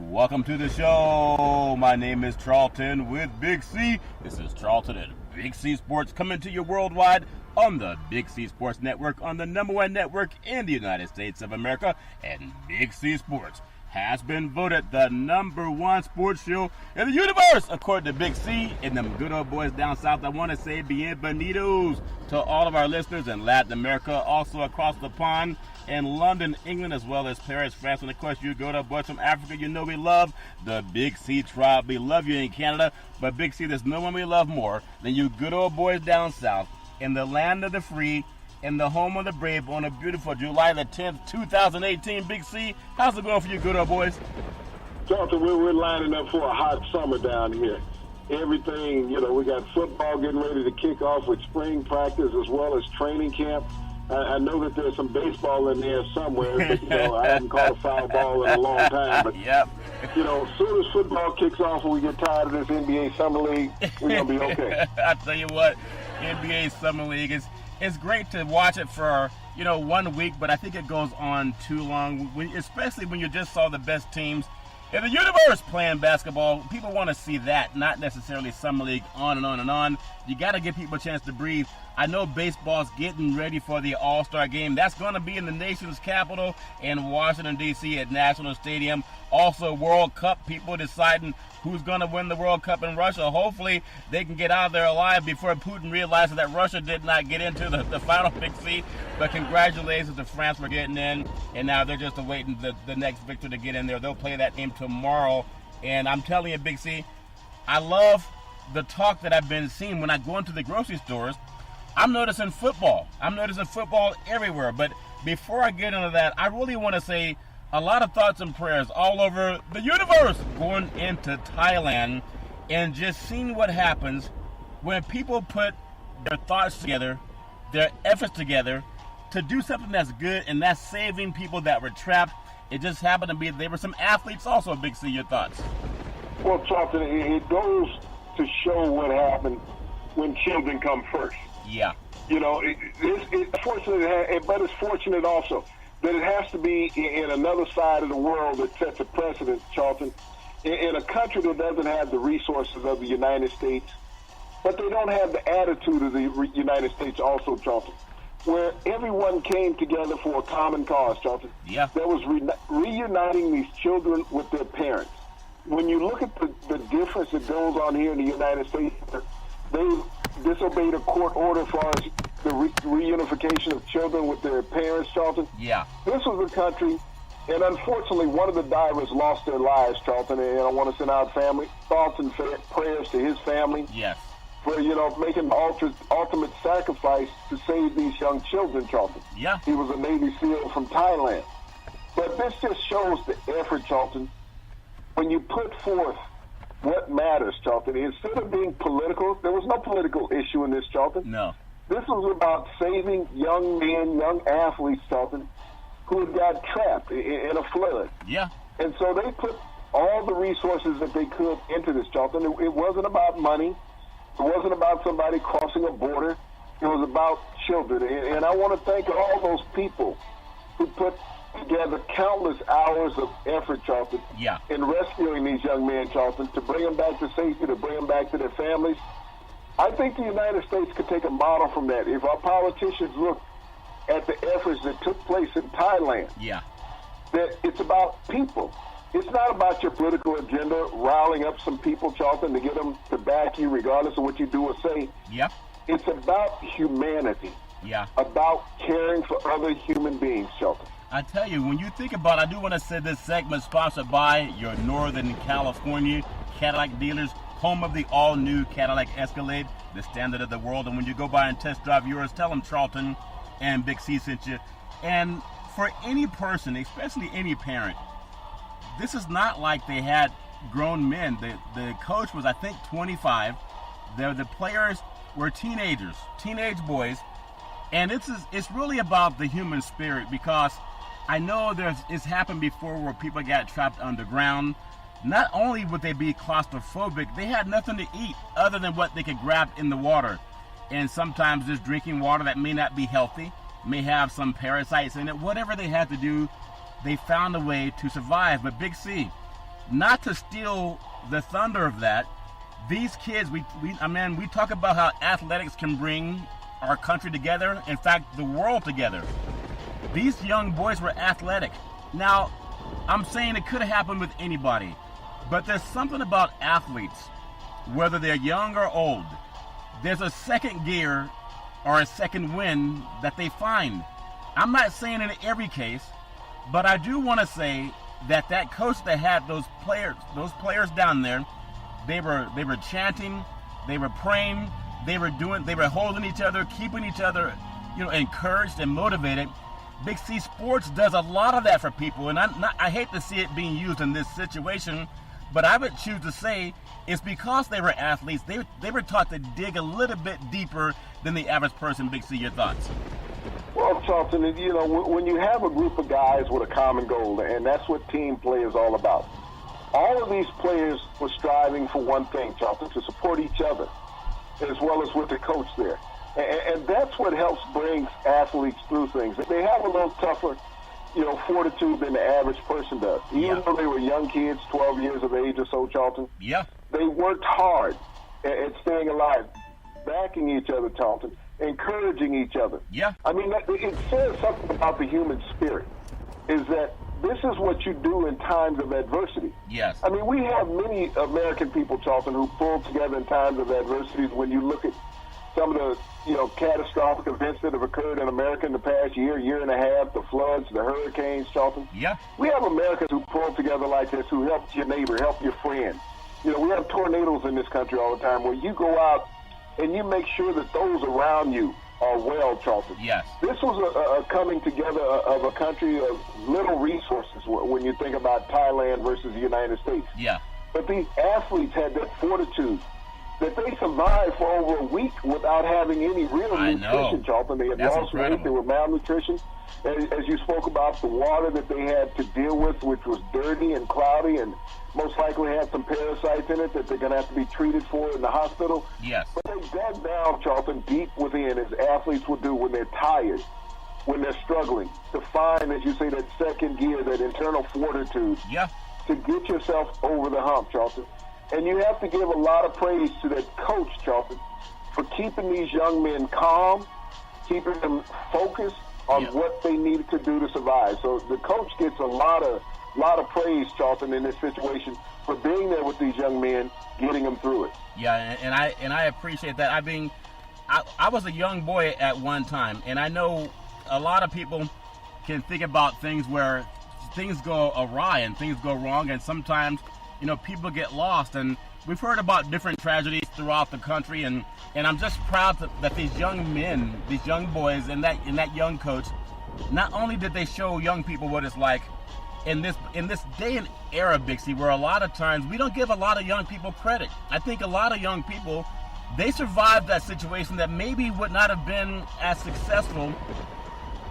Welcome to the show. My name is Charlton with Big C. This is Charlton and Big C Sports coming to you worldwide on the Big C Sports Network, on the #1 network in the United States of America. And Big C Sports has been voted the #1 sports show in the universe, according to Big C and them good old boys down south. I want to say bienvenidos to all of our listeners in Latin America, also across the pond in London, England, as well as Paris, France. And of course, you go to boys from Africa, you know we love the Big C tribe. We love you in Canada, but Big C, there's no one we love more than you good old boys down south in the land of the free, in the home of the brave, on a beautiful July the 10th, 2018. Big C, how's it going for you good old boys? Charlton, we're lining up for a hot summer down here. Everything, we got football getting ready to kick off with spring practice as well as training camp. I know that there's some baseball in there somewhere, but, I haven't caught a foul ball in a long time. But, yep. As soon as football kicks off and we get tired of this NBA Summer League, we're going to be okay. I tell you what, NBA Summer League it's great to watch it for, 1 week, but I think it goes on too long, especially when you just saw the best teams in the universe playing basketball. People want to see that, not necessarily Summer League on and on and on. You got to give people a chance to breathe. I know baseball's getting ready for the All-Star game. That's going to be in the nation's capital in Washington, D.C. at National Stadium. Also, World Cup, people deciding who's going to win the World Cup in Russia. Hopefully, they can get out of there alive before Putin realizes that Russia did not get into the final Big C. But congratulations to France for getting in, and now they're just awaiting the next victor to get in there. They'll play that game tomorrow, and I'm telling you, Big C, I love the talk that I've been seeing when I go into the grocery stores. I'm noticing football. I'm noticing football everywhere. But before I get into that, I really want to say a lot of thoughts and prayers all over the universe going into Thailand and just seeing what happens when people put their thoughts together, their efforts together to do something that's good, and that's saving people that were trapped. It just happened to be there were some athletes also. Big C, your thoughts? Well, Charlton, it goes to show what happened when children come first. Yeah. It's fortunate, but it's fortunate also that it has to be in another side of the world that sets a precedent, Charlton, in a country that doesn't have the resources of the United States, but they don't have the attitude of the United States also, Charlton, where everyone came together for a common cause, Charlton. Yeah. That was reuniting these children with their parents. When you look at the difference that goes on here in the United States, they disobeyed a court order as far as the reunification of children with their parents, Charlton. Yeah. This was a country, and unfortunately, one of the divers lost their lives, Charlton, and I want to send out thoughts and prayers to his family. Yes. For, making the ultimate sacrifice to save these young children, Charlton. Yeah. He was a Navy SEAL from Thailand. But this just shows the effort, Charlton. When you put forth what matters, Charlton, instead of being political, there was no political issue in this, Charlton. No. This was about saving young men, young athletes, Charlton, who had got trapped in a flood. Yeah. And so they put all the resources that they could into this, Charlton. It wasn't about money. It wasn't about somebody crossing a border. It was about children. And I want to thank all those people who put together countless hours of effort, Charlton, yeah, in rescuing these young men, Charlton, to bring them back to safety, to bring them back to their families. I think the United States could take a model from that. If our politicians look at the efforts that took place in Thailand, yeah, that it's about people. It's not about your political agenda, riling up some people, Charlton, to get them to back you regardless of what you do or say. Yeah. It's about humanity. Yeah. About caring for other human beings, Charlton. I tell you, when you think about it, I do want to say this segment sponsored by your Northern California Cadillac dealers, home of the all-new Cadillac Escalade, the standard of the world. And when you go by and test drive yours, tell them Charlton and Big C sent you. And for any person, especially any parent, this is not like they had grown men. The coach was, I think, 25. The players were teenagers, teenage boys. And it's really about the human spirit, because I know it's happened before where people got trapped underground. Not only would they be claustrophobic, they had nothing to eat other than what they could grab in the water. And sometimes just drinking water that may not be healthy, may have some parasites in it. Whatever they had to do, they found a way to survive. But Big C, not to steal the thunder of that, these kids, we talk about how athletics can bring our country together, in fact, the world together. These young boys were athletic. Now, I'm saying it could have happened with anybody, but there's something about athletes, whether they're young or old, there's a second gear or a second wind that they find. I'm not saying in every case, but I do want to say that coach that had those players down there, they were chanting, they were praying, they were holding each other, keeping each other, encouraged and motivated. Big C Sports does a lot of that for people, and I hate to see it being used in this situation, but I would choose to say it's because they were athletes. They were taught to dig a little bit deeper than the average person. Big C, your thoughts? Well, Charlton, when you have a group of guys with a common goal, and that's what team play is all about. All of these players were striving for one thing, Charlton, to support each other, as well as with the coach there. And that's what helps bring athletes through things. They have a little tougher, fortitude than the average person does. Even though they were young kids, 12 years of age or so, Charlton, they worked hard at staying alive, backing each other, Charlton, encouraging each other. I mean, it says something about the human spirit, is that this is what you do in times of adversity. I mean, we have many American people, Charlton, who pull together in times of adversities. When you look at some of the, catastrophic events that have occurred in America in the past year and a half, the floods, the hurricanes, Charlton. We have Americans who pull together like this, who help your neighbor, help your friend. We have tornadoes in this country all the time where you go out and you make sure that those around you are well, Charlton. This was a coming together of a country of little resources when you think about Thailand versus the United States. But these athletes had that fortitude that they survived for over a week without having any real nutrition, Charlton. They had lost weight, they were malnutrition. As you spoke about, the water that they had to deal with, which was dirty and cloudy and most likely had some parasites in it that they're going to have to be treated for in the hospital. But they dug down, Charlton, deep within, as athletes would do when they're tired, when they're struggling, to find, as you say, that second gear, that internal fortitude, to get yourself over the hump, Charlton. And you have to give a lot of praise to that coach, Charlton, for keeping these young men calm, keeping them focused on what they needed to do to survive. So the coach gets a lot of praise, Charlton, in this situation for being there with these young men, getting them through it. And I appreciate that. I mean, I was a young boy at one time, and I know a lot of people can think about things where things go awry and things go wrong, and sometimes people get lost, and we've heard about different tragedies throughout the country, and I'm just proud that these young men, these young boys, and that young coach, not only did they show young people what it's like in this day and era, Big C, where a lot of times we don't give a lot of young people credit. I think a lot of young people, they survived that situation that maybe would not have been as successful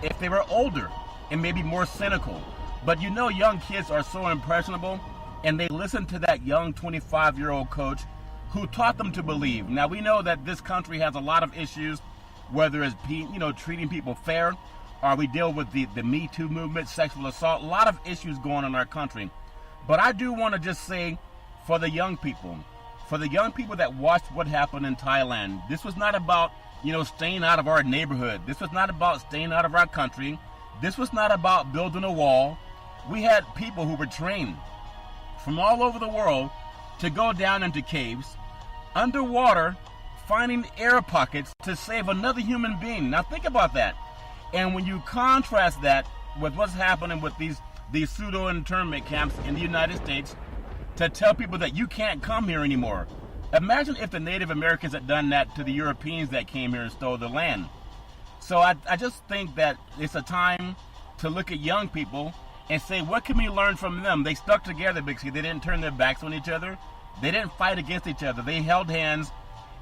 if they were older and maybe more cynical. But young kids are so impressionable, and they listened to that young 25-year-old coach who taught them to believe. Now, we know that this country has a lot of issues, whether it's treating people fair, or we deal with the Me Too movement, sexual assault, a lot of issues going on in our country. But I do want to just say, for the young people that watched what happened in Thailand, this was not about, staying out of our neighborhood. This was not about staying out of our country. This was not about building a wall. We had people who were trained from all over the world to go down into caves, underwater, finding air pockets to save another human being. Now think about that. And when you contrast that with what's happening with these pseudo-internment camps in the United States, to tell people that you can't come here anymore. Imagine if the Native Americans had done that to the Europeans that came here and stole their land. So I just think that it's a time to look at young people and say, what can we learn from them? They stuck together because they didn't turn their backs on each other. They didn't fight against each other. They held hands,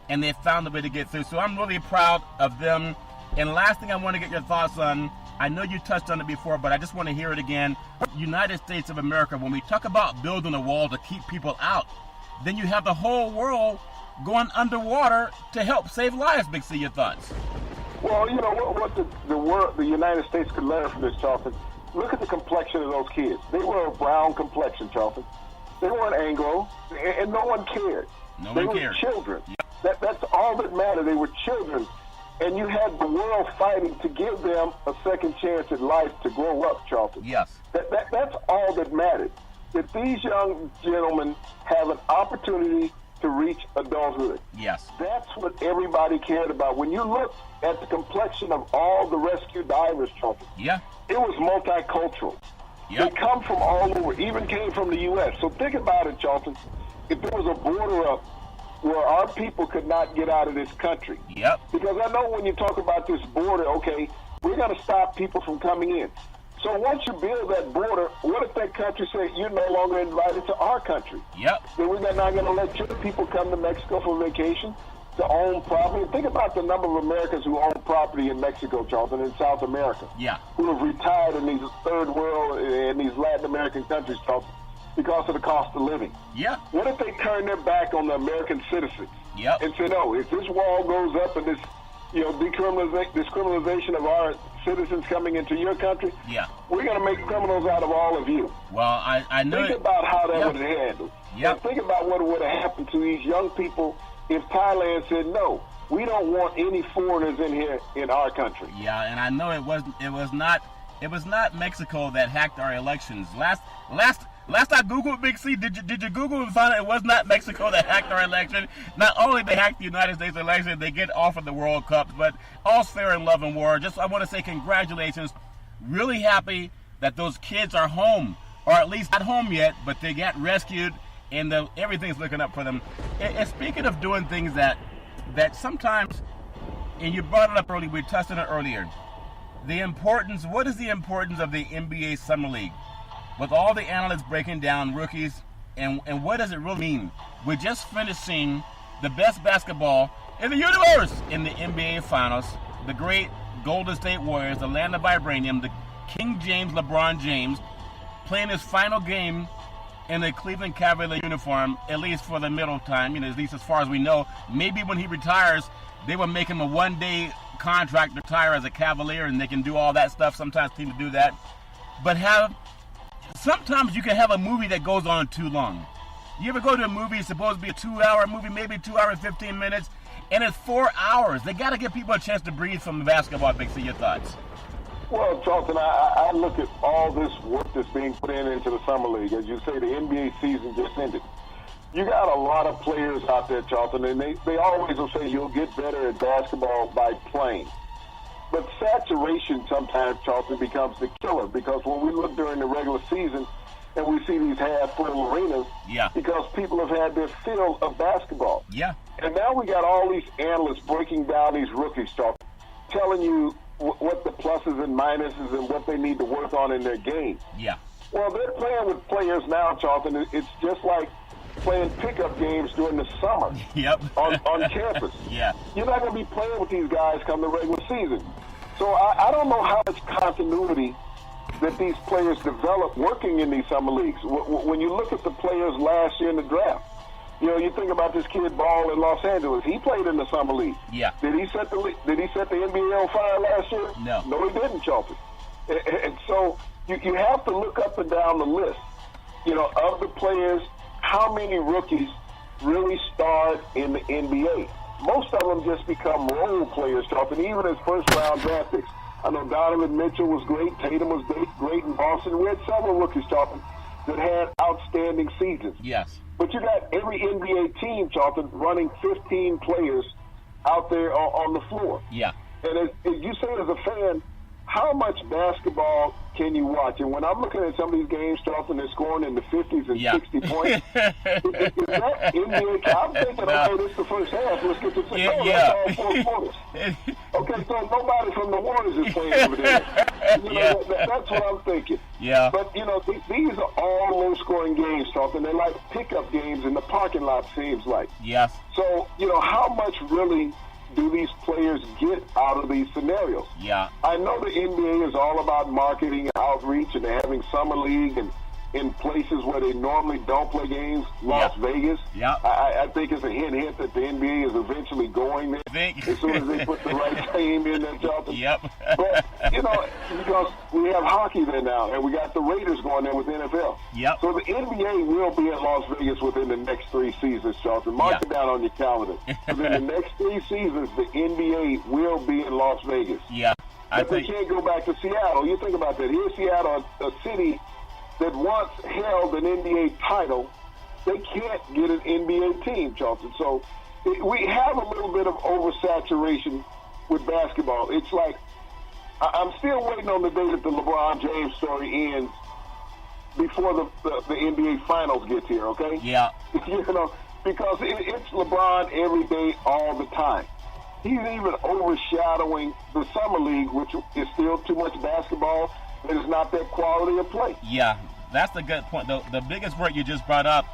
and they found a way to get through. So I'm really proud of them. And last thing I want to get your thoughts on, I know you touched on it before, but I just want to hear it again. United States of America, when we talk about building a wall to keep people out, then you have the whole world going underwater to help save lives. Big C, your thoughts? Well, what the United States could learn from this, Charlton. Look at the complexion of those kids. They were a brown complexion, Charlton. They weren't Anglo, and no one cared. They were children. Yep. That's all that mattered. They were children. And you had the world fighting to give them a second chance at life to grow up, Charlton. Yes. That's all that mattered. That these young gentlemen have an opportunity to reach adulthood. Yes. That's what everybody cared about. When you look at the complexion of all the rescue divers, Charlton, yeah, it was multicultural. Yep. They come from all over, even came from the U.S. So think about it, Charlton. If there was a border up where our people could not get out of this country. Yep. Because I know when you talk about this border, okay, we're going to stop people from coming in. So once you build that border, what if that country said you're no longer invited to our country? Yep. Then we're not going to let your people come to Mexico for vacation, to own property. Think about the number of Americans who own property in Mexico, Charlton, in South America. Yeah. Who have retired in these third world and these Latin American countries, Charlton, because of the cost of living. Yeah. What if they turn their back on the American citizens? Yep. And say, no, if this wall goes up and this, decriminalization of our citizens coming into your country, yeah, we're going to make criminals out of all of you. Well, I know. Think about how that would have handled. Yeah. And think about what would have happened to these young people if Thailand said, no, we don't want any foreigners in here in our country. Yeah, and I know it was not Mexico that hacked our elections. Last I Googled, Big C, did you Google and find out it was not Mexico that hacked our election? Not only they hacked the United States election, they get offered the World Cup, but all's fair in love and war. Just I want to say congratulations. Really happy that those kids are home, or at least not home yet, but they got rescued, and everything's looking up for them. And speaking of doing things that sometimes, and you brought it up earlier, we touched on it earlier, what is the importance of the NBA Summer League? With all the analysts breaking down rookies, and what does it really mean? We just finished seeing the best basketball in the universe in the NBA Finals. The great Golden State Warriors, the land of vibranium, the King James LeBron James, playing his final game in the Cleveland Cavalier uniform, at least for the middle time, at least as far as we know. Maybe when he retires, they will make him a one-day contract to retire as a Cavalier, and they can do all that stuff. Sometimes teams do that. But sometimes you can have a movie that goes on too long. You ever go to a movie, it's supposed to be a 2-hour movie, maybe 2 hours and 15 minutes, and it's 4 hours. They got to give people a chance to breathe from the basketball. Big C, your thoughts? Well, Charlton, I look at all this work that's being put into the Summer League. As you say, the NBA season just ended. You got a lot of players out there, Charlton, and they always will say you'll get better at basketball by playing. But saturation sometimes, Charlton, becomes the killer, because when we look during the regular season and we see these half-full arenas, yeah, because people have had their fill of basketball. Yeah. And now we got all these analysts breaking down these rookies, Charlton, telling you what the pluses and minuses and what they need to work on in their game. Yeah. Well, they're playing with players now, Charlton. It's just like playing pickup games during the summer. Yep. on campus. Yeah. You're not going to be playing with these guys come the regular season. So I don't know how much continuity that these players develop working in these summer leagues. When you look at the players last year in the draft, you think about this kid Ball in Los Angeles. He played in the summer league. Yeah. Did he set the NBA on fire last year? No, he didn't, Charlton. And so you have to look up and down the list, of the players. How many rookies really start in the NBA? Most of them just become role players, Charlton, even as first-round draft picks. I know Donovan Mitchell was great. Tatum was great in Boston. We had several rookies, Charlton, that had outstanding seasons. Yes. But you got every NBA team, Charlton, running 15 players out there on the floor. Yeah. And as you say as a fan, how much basketball can you watch? And when I'm looking at some of these games, Charlton, they're scoring in the 50s and 60 points. Is that NBA? I'm thinking, okay, this is the first half. Let's get to the second. That's all 4 quarters. Okay, so nobody from the Warriors is playing over there. That's what I'm thinking. Yeah. But, these are all low-scoring games, Charlton. They're like pickup games in the parking lot, seems like. Yes. So, how much really do these players get out of these scenarios? Yeah. I know the NBA is all about marketing and outreach, and they're having summer league, and in places where they normally don't play games, Las Vegas. Yeah. I think it's a hint that the NBA is eventually going there as soon as they put the right team in there, Jonathan. Yep. But, because we have hockey there now, and we got the Raiders going there with the NFL. Yep. So the NBA will be in Las Vegas within the next 3 seasons, Jonathan. Mark it down on your calendar. Within the next 3 seasons, the NBA will be in Las Vegas. Yeah. But they can't go back to Seattle. You think about that. Here's Seattle, a city that once held an NBA title. They can't get an NBA team, Charlton. So we have a little bit of oversaturation with basketball. It's like I'm still waiting on the day that the LeBron James story ends before the NBA Finals gets here, okay? Yeah. Because it's LeBron every day, all the time. He's even overshadowing the Summer League, which is still too much basketball. It is not that quality of play. Yeah, that's the good point. The biggest word you just brought up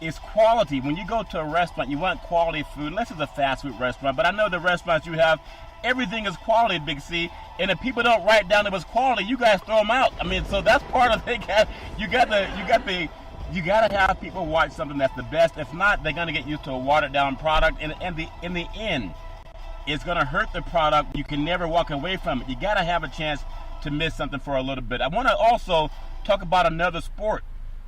is quality. When you go to a restaurant, you want quality food. Unless it's a fast food restaurant, but I know the restaurants you have, everything is quality, Big C. And if people don't write down it was quality, you guys throw them out. I mean, so that's part of it. You got to have people watch something that's the best. If not, they're going to get used to a watered down product. And in the end, it's going to hurt the product. You can never walk away from it. You got to have a chance to miss something for a little bit. I want to also talk about another sport,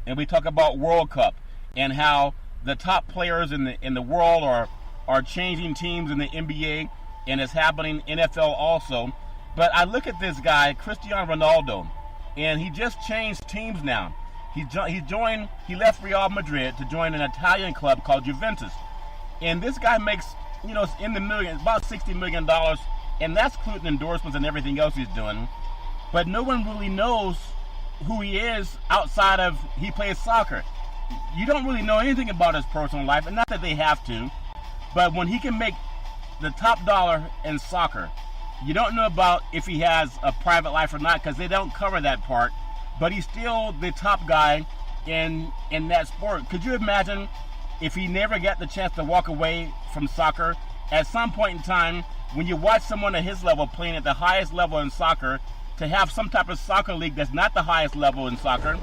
and we talk about World Cup and how the top players in the world are changing teams in the NBA, and it's happening in NFL also. But I look at this guy, Cristiano Ronaldo, and he just changed teams now. He left Real Madrid to join an Italian club called Juventus, and this guy makes in the millions, about $60 million, and that's including endorsements and everything else he's doing. But no one really knows who he is outside of he plays soccer. You don't really know anything about his personal life, and not that they have to, but when he can make the top dollar in soccer, you don't know about if he has a private life or not, because they don't cover that part, but he's still the top guy in that sport. Could you imagine if he never got the chance to walk away from soccer? At some point in time, when you watch someone at his level playing at the highest level in soccer, to have some type of soccer league that's not the highest level in soccer,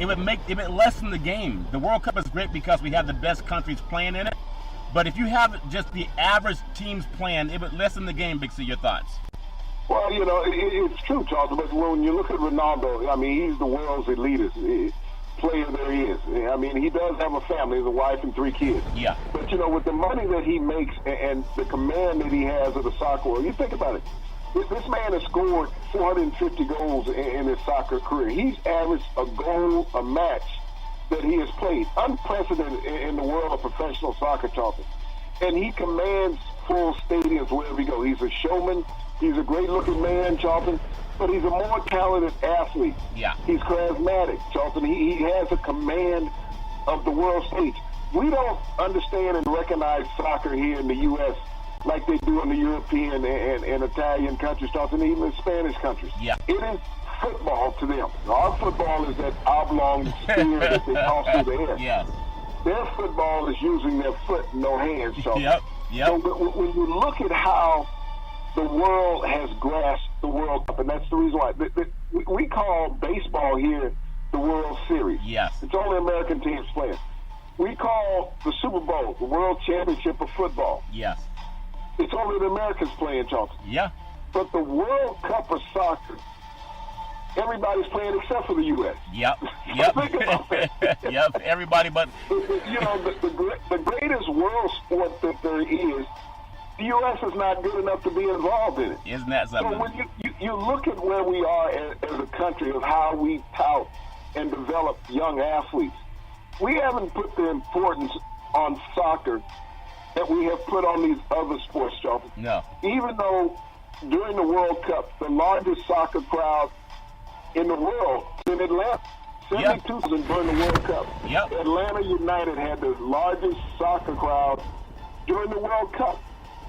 it would lessen the game. The World Cup is great because we have the best countries playing in it, but if you have just the average teams playing, it would lessen the game. Big C, your thoughts? Well, it's true, Charles, but when you look at Ronaldo, I mean, he's the world's elitist player there is. I mean, he does have a family, a wife and 3 kids. Yeah. But, with the money that he makes and the command that he has of the soccer world, you think about it. This man has scored 450 goals in his soccer career. He's averaged a goal a match that he has played. Unprecedented in the world of professional soccer, Charlton. And he commands full stadiums wherever he goes. He's a showman. He's a great-looking man, Charlton. But he's a more talented athlete. Yeah. He's charismatic, Charlton. He has a command of the world stage. We don't understand and recognize soccer here in the U.S. like they do in the European and Italian countries, Charlton, even in Spanish countries. Yeah. It is football to them. Our football is that oblong spear that they toss through the air. Yes. Their football is using their foot, no hands, Charlton. Yep. So when you look at how the world has grasped the World Cup, and that's the reason why. We call baseball here the World Series. Yes. It's only American teams playing. We call the Super Bowl the World Championship of Football. Yes. It's only the Americans playing, Charlton. Yeah. But the World Cup of soccer, everybody's playing except for the U.S. Yep. Think about that. Yep. Everybody but... The greatest world sport that there is, the U.S. is not good enough to be involved in it. Isn't that something? So when you look at where we are as a country of how we tout and develop young athletes, we haven't put the importance on soccer that we have put on these other sports, Charlton. No. Even though during the World Cup, the largest soccer crowd in the world in Atlanta, 72,000 during the World Cup. Yep. Atlanta United had the largest soccer crowd during the World Cup.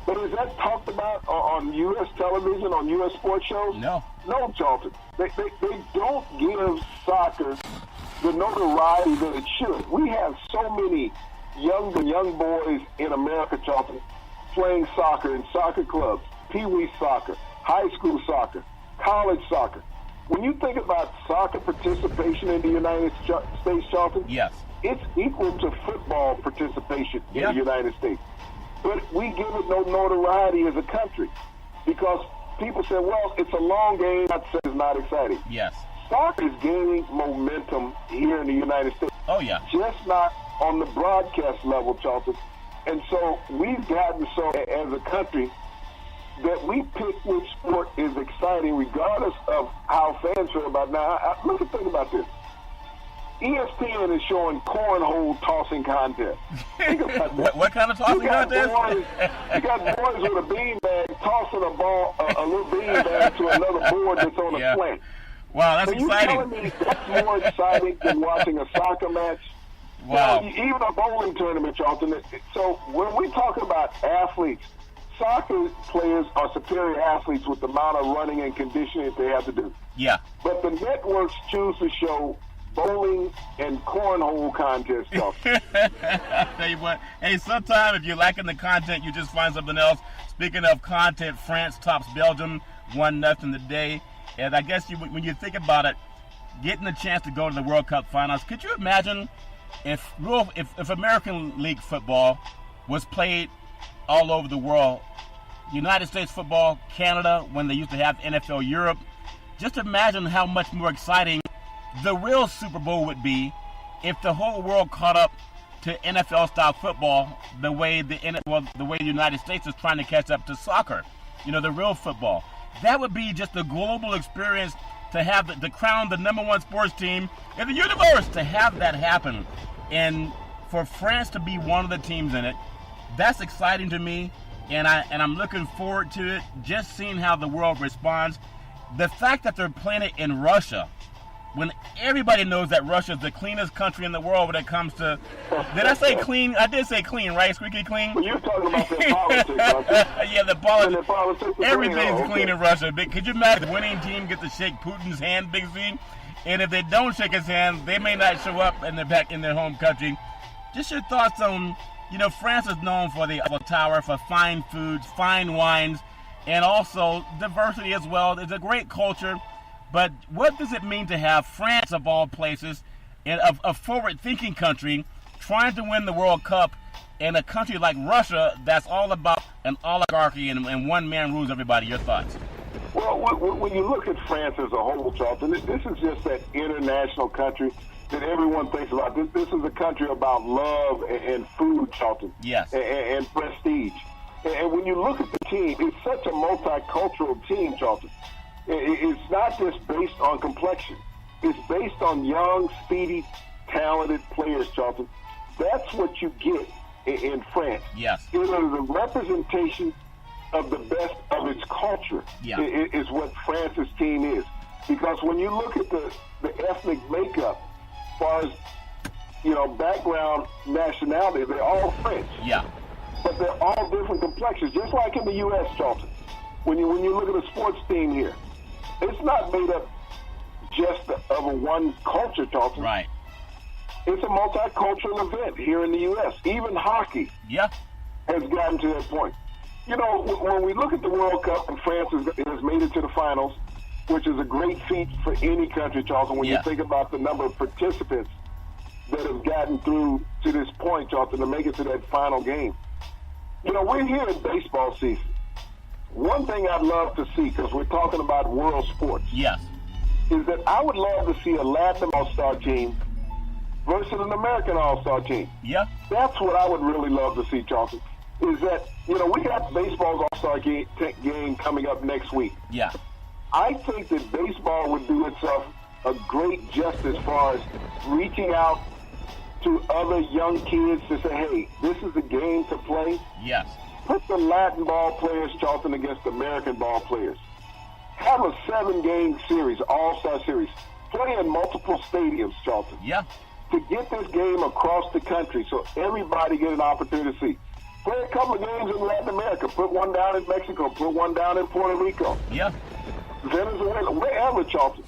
But is that talked about on U.S. television, on U.S. sports shows? No. No, Charlton. They don't give soccer the notoriety that it should. We have so many young boys in America, Charlton, playing soccer in soccer clubs, pee-wee soccer, high school soccer, college soccer. When you think about soccer participation in the United States, Charlton, Yes. it's equal to football participation in the United States. But we give it no notoriety as a country because people say, well, it's a long game, it's not exciting. Yes. Soccer is gaining momentum here in the United States. Oh, yeah. Just not on the broadcast level, Charlton. And so we've gotten so as a country that we pick which sport is exciting regardless of how fans feel about it. Now, look and think about this. ESPN is showing cornhole tossing contest. Think about that. What kind of tossing contest? You got boys with a beanbag tossing a ball, a little beanbag to another board that's on a slant. Wow, that's exciting. Are you telling me that's more exciting than watching a soccer match? Wow. You know, even a bowling tournament, Charlton. So when we talk about athletes, soccer players are superior athletes with the amount of running and conditioning that they have to do. Yeah. But the networks choose to show bowling and cornhole contests, Charlton. I tell you what, hey, sometime if you're lacking the content, you just find something else. Speaking of content, France tops Belgium 1-0 today. And I guess when you think about it, getting the chance to go to the World Cup finals, could you imagine if American League football was played all over the world? United States football, Canada, when they used to have NFL Europe. Just imagine how much more exciting the real Super Bowl would be if the whole world caught up to NFL-style football the way the United States is trying to catch up to soccer. You know, the real football. That would be just a global experience to have to crown the number one sports team in the universe, to have that happen. And for France to be one of the teams in it, that's exciting to me. And I'm looking forward to it, just seeing how the world responds. The fact that they're playing it in Russia, when everybody knows that Russia is the cleanest country in the world when it comes to... Did I say clean? I did say clean, right? Squeaky clean? Well, you're talking about their politics, aren't you? Yeah, the politics. Everything's clean in Russia. Could you imagine the winning team get to shake Putin's hand, Big Z? And if they don't shake his hand, they may not show up back in their home country. Just your thoughts on, you know, France is known for the Eiffel Tower, for fine foods, fine wines, and also diversity as well. It's a great culture. But what does it mean to have France, of all places, in a forward-thinking country, trying to win the World Cup, in a country like Russia that's all about an oligarchy and one man rules everybody? Your thoughts? Well, when you look at France as a whole, Charlton, this is just that international country that everyone thinks about. This is a country about love and food, Charlton. Yes. And prestige. And when you look at the team, it's such a multicultural team, Charlton. It's not just based on complexion. It's based on young, speedy, talented players, Charlton. That's what you get in France. Yes. It is a representation of the best of its culture, is what France's team is. Because when you look at the ethnic makeup, as far as, you know, background, nationality, they're all French. Yeah. But they're all different complexions, just like in the U.S., Charlton. When you look at the sports team here, it's not made up just of a one culture, Charlton. Right. It's a multicultural event here in the U.S. Even hockey has gotten to that point. You know, when we look at the World Cup and France has made it to the finals, which is a great feat for any country, Charlton, when you think about the number of participants that have gotten through to this point, Charlton, to make it to that final game. You know, we're here in baseball season. One thing I'd love to see, because we're talking about world sports, is that I would love to see a Latin All-Star team versus an American All-Star team. Yeah. That's what I would really love to see, Charlton, is that, you know, we got baseball's All-Star game coming up next week. Yeah. I think that baseball would do itself a great justice as far as reaching out to other young kids to say, hey, this is a game to play. Yes. Put the Latin ball players, Charlton, against American ball players. Have a 7-game series, All-Star series. Play in multiple stadiums, Charlton. Yeah. To get this game across the country so everybody get an opportunity to see. Play a couple of games in Latin America. Put one down in Mexico. Put one down in Puerto Rico. Yeah. Venezuela, wherever, Charlton.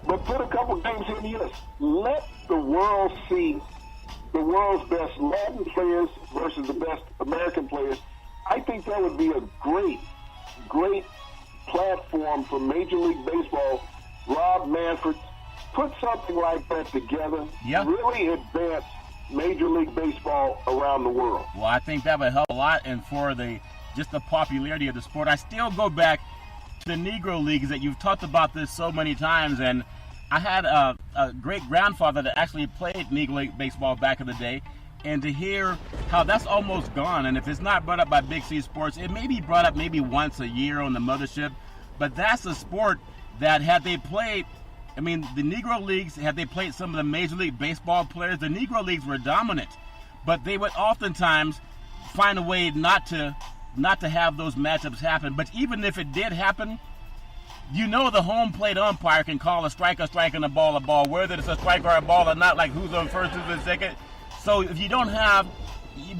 But put a couple of games here in the U.S. Let the world see the world's best Latin players versus the best American players. I think that would be a great, great platform for Major League Baseball Rob Manfred, put something like that together. Yeah. Really advance Major League Baseball around the world. Well, I think that would help a lot, and for just the popularity of the sport. I still go back to the Negro Leagues that you've talked about this so many times, and I had a great-grandfather that actually played Negro League baseball back in the day, and to hear how that's almost gone, and if it's not brought up by Big C Sports, it may be brought up maybe once a year on the mothership, but that's a sport that had they played, I mean, the Negro Leagues, had they played some of the Major League Baseball players, the Negro Leagues were dominant, but they would oftentimes find a way not to have those matchups happen. But even if it did happen, you know the home plate umpire can call a strike, and a ball, whether it's a strike or a ball or not, like who's on first, who's on second. So if you don't have,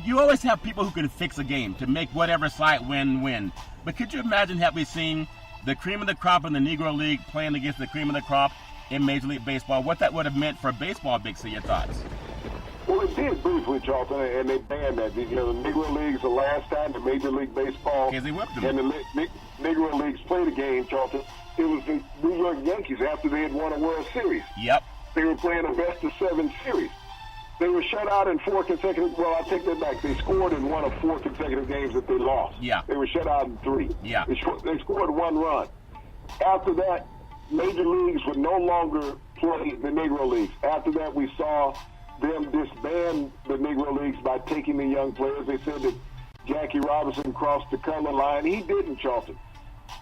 you always have people who can fix a game to make whatever side win. But could you imagine have we seen the cream of the crop in the Negro League playing against the cream of the crop in Major League Baseball? What that would have meant for baseball, Big C, your thoughts? Well, it did briefly, Charlton, and they banned that. You know, the Negro Leagues, the last time the Major League Baseball Because they whipped them. and the Negro Leagues played a game, Charlton, it was the New York Yankees after they had won a World Series. Yep. They were playing a best-of-7 series. They were shut out in 4 consecutive. Well, I take that back. They scored in 1 of 4 consecutive games that they lost. Yeah. They were shut out in 3. Yeah. They scored 1 run. After that, Major Leagues would no longer play the Negro Leagues. After that, we saw them disband the Negro Leagues by taking the young players. They said that Jackie Robinson crossed the color line. He didn't, Charlton.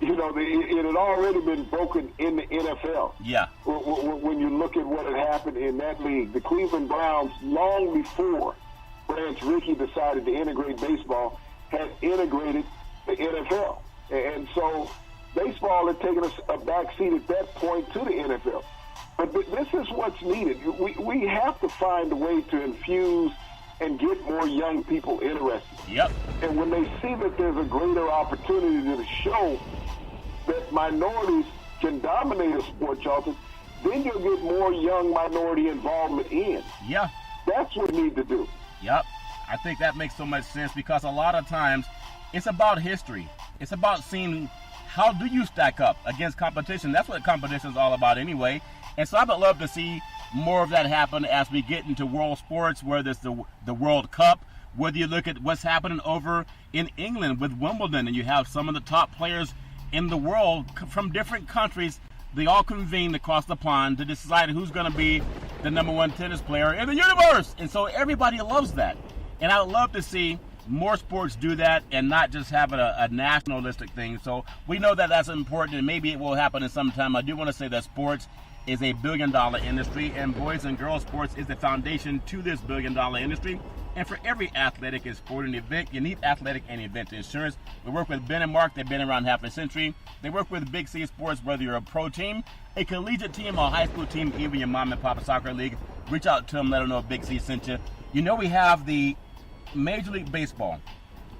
You know, it had already been broken in the NFL. Yeah. When you look at what had happened in that league, the Cleveland Browns, long before Branch Rickey decided to integrate baseball, had integrated the NFL. And so baseball had taken a back seat at that point to the NFL. But this is what's needed. We have to find a way to infuse and get more young people interested. Yep. And when they see that there's a greater opportunity to show that minorities can dominate a sport, Charlton, then you'll get more young minority involvement in. Yeah. That's what we need to do. Yep. I think that makes so much sense because a lot of times it's about history. It's about seeing how do you stack up against competition. That's what competition is all about anyway. And so I would love to see more of that happen as we get into world sports, whether it's the World Cup, whether you look at what's happening over in England with Wimbledon, and you have some of the top players in the world from different countries. They all convene across the pond to decide who's going to be the number 1 tennis player in the universe. And so everybody loves that. And I would love to see more sports do that and not just have it a nationalistic thing. So we know that that's important, and maybe it will happen in some time. I do want to say that sports is a billion-dollar industry, and boys and girls sports is the foundation to this billion-dollar industry. And for every athletic and sporting event, you need athletic and event insurance. We work with Ben and Mark. They've been around half a century. They work with Big C Sports, whether you're a pro team, a collegiate team, or a high school team, even your mom and papa soccer league. Reach out to them, let them know Big C sent you. You know we have the Major League Baseball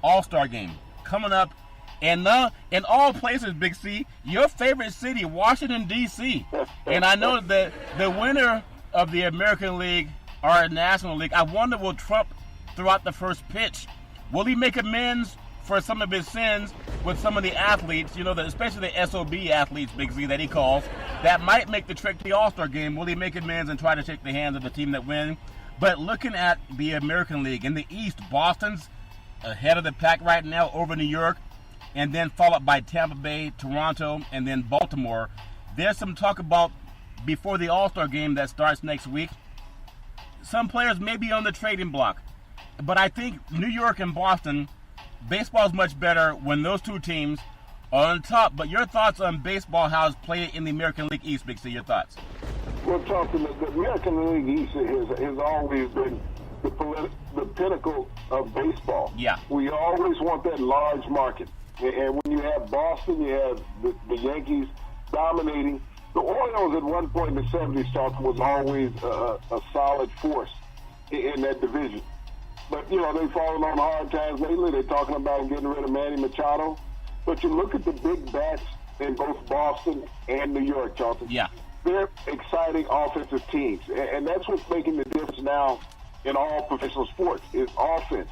All-Star Game coming up. And in all places, Big C, your favorite city, Washington, D.C. And I know that the winner of the American League or National League, I wonder will Trump throughout the first pitch, will he make amends for some of his sins with some of the athletes, you know, especially the SOB athletes, Big Z, that he calls, that might make the trek to the All-Star Game? Will he make amends and try to shake the hands of the team that wins? But looking at the American League, in the East, Boston's ahead of the pack right now over New York, and then followed by Tampa Bay, Toronto, and then Baltimore. There's some talk about before the All-Star Game that starts next week, some players may be on the trading block. But I think New York and Boston, baseball is much better when those two teams are on top. But your thoughts on baseball, how it's played in the American League East, Big C, your thoughts? Well, talking the American League East has always been the pinnacle of baseball. Yeah. We always want that large market. And when you have Boston, you have the Yankees dominating. The Orioles at one point in the 70s, Charlton, was always a solid force in that division. But, you know, they've fallen on hard times lately. They're talking about getting rid of Manny Machado. But you look at the big bats in both Boston and New York, Charlton. Yeah. They're exciting offensive teams. And that's what's making the difference now in all professional sports is offense.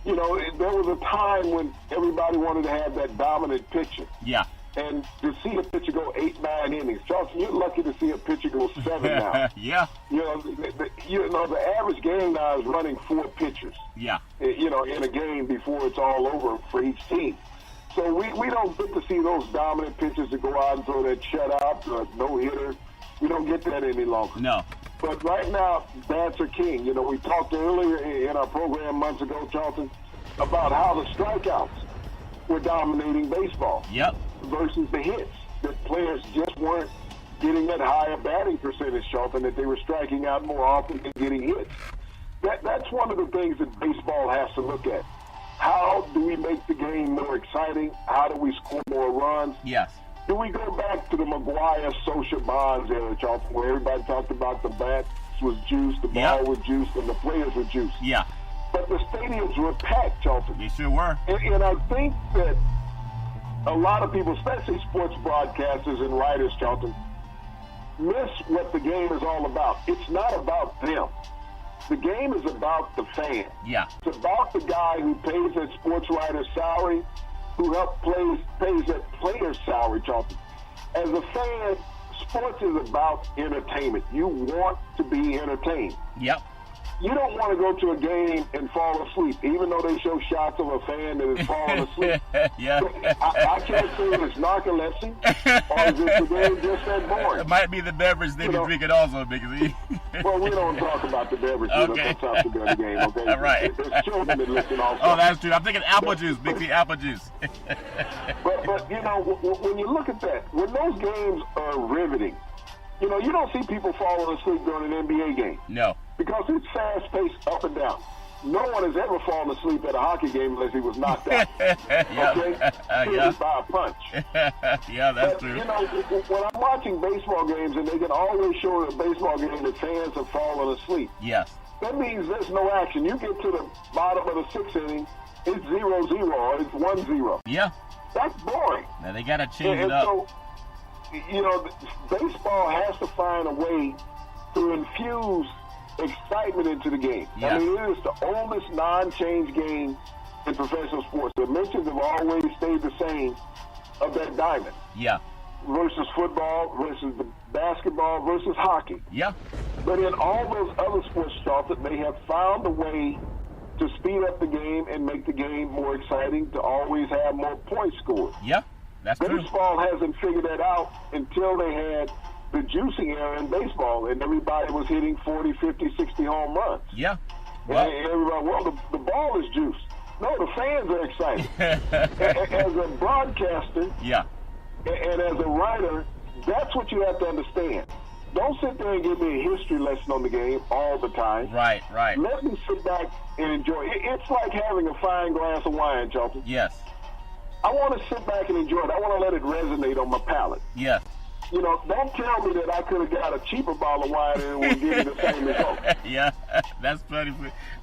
You know, there was a time when everybody wanted to have that dominant pitcher. Yeah. And to see a pitcher go 8-9 innings, Charleston, you're lucky to see a pitcher go 7 now. Yeah. The average game now is running 4 pitchers. Yeah. In a game before it's all over for each team. So we don't get to see those dominant pitchers that go out and throw that shutout, no-hitter. We don't get that any longer. No. But right now, bats are king. We talked earlier in our program months ago, Charlton, about how the strikeouts were dominating baseball. Yep. Versus the hits. That players just weren't getting that higher batting percentage, Charlton, that they were striking out more often than getting hits. That's one of the things that baseball has to look at. How do we make the game more exciting? How do we score more runs? Yes. Do we go back to the McGwire social bonds era, Charlton, where everybody talked about the bats was juiced, the ball was juiced, and the players were juiced? Yeah. But the stadiums were packed, Charlton. They sure were. And I think that a lot of people, especially sports broadcasters and writers, Charlton, miss what the game is all about. It's not about them. The game is about the fan. Yeah. It's about the guy who pays that sports writer's salary, who pays that player's salary, Charlton. As a fan, sports is about entertainment. You want to be entertained. Yep. You don't want to go to a game and fall asleep, even though they show shots of a fan that is falling asleep. Yeah. I can't say if it's narcolepsy or is it the game just that boring. It might be the beverage they be drinking also, because well, we don't talk about the beverage. Okay. Let's talk about the game, okay? All right. There's children that listen also. Oh, that's true. I'm thinking apple juice, Big C, apple juice. But when you look at that, when those games are riveting, you don't see people falling asleep during an NBA game. No. Because it's fast-paced up and down. No one has ever fallen asleep at a hockey game unless he was knocked out. Okay? By a punch. Yeah, that's but, true. When I'm watching baseball games and they can always show in a baseball game that fans have fallen asleep, Yes. that means there's no action. You get to the bottom of the 6th inning, it's 0-0 or it's 1-0. Yeah. That's boring. Now they got to change it and up. So, baseball has to find a way to infuse excitement into the game. Yes. I mean, it is the oldest non-change game in professional sports. The dimensions have always stayed the same of that diamond. Yeah. Versus football, versus the basketball, versus hockey. Yeah. But in all those other sports, Charlton, they have found a way to speed up the game and make the game more exciting, to always have more points scored. Yeah. That's true. Baseball hasn't figured that out until they had the juicing era in baseball, and everybody was hitting 40, 50, 60 home runs. Yeah. Well, and everybody, the ball is juiced. No, the fans are excited. As a broadcaster Yeah. and as a writer, that's what you have to understand. Don't sit there and give me a history lesson on the game all the time. Right. Let me sit back and enjoy it. It's like having a fine glass of wine, Charlton. Yes. I want to sit back and enjoy it. I want to let it resonate on my palate. Yes. Don't tell me that I could have got a cheaper bottle of wine and it would give me the same result. Yeah, that's funny.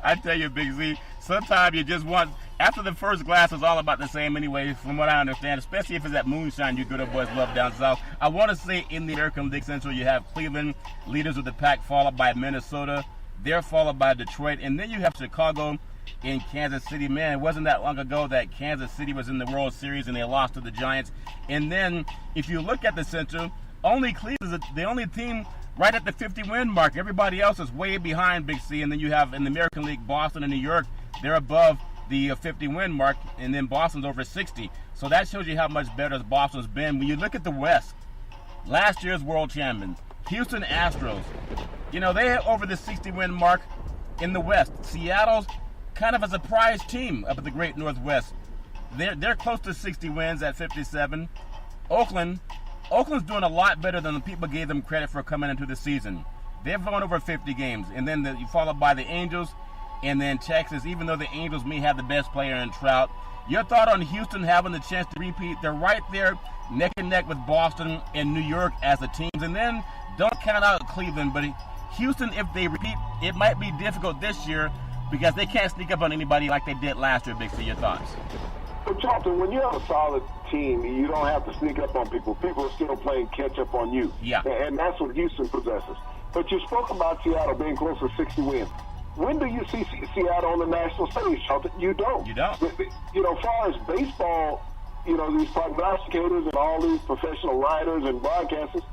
I tell you, Big Z, sometimes you just want, after the first glass is all about the same anyway, from what I understand, especially if it's that moonshine you good old boys love down south. I want to say in the American League Central, you have Cleveland, leaders of the pack, followed by Minnesota. They're followed by Detroit. And then you have Chicago in Kansas City. Man, it wasn't that long ago that Kansas City was in the World Series and they lost to the Giants. And then if you look at the Central, only Cleveland is the only team right at the 50-win mark. Everybody else is way behind, Big C. And then you have in the American League, Boston and New York, they're above the 50-win mark, and then Boston's over 60. So that shows you how much better Boston's been. When you look at the West, last year's world champions, Houston Astros, they had over the 60-win mark in the West. Seattle's kind of a surprise team up at the Great Northwest. They're close to 60 wins at 57. Oakland's doing a lot better than the people gave them credit for coming into the season. They've won over 50 games. And then followed by the Angels, and then Texas, even though the Angels may have the best player in Trout. Your thought on Houston having the chance to repeat? They're right there neck and neck with Boston and New York as the teams. And then don't count out Cleveland, but Houston, if they repeat, it might be difficult this year because they can't sneak up on anybody like they did last year. Big C, your thoughts? But Charlton, when you have a solid team, you don't have to sneak up on people. People are still playing catch up on you. Yeah. And that's what Houston possesses. But you spoke about Seattle being close to 60 wins. When do you see Seattle on the national stage, Charlton? You don't. You don't. As far as baseball these prognosticators and all these professional writers and broadcasters,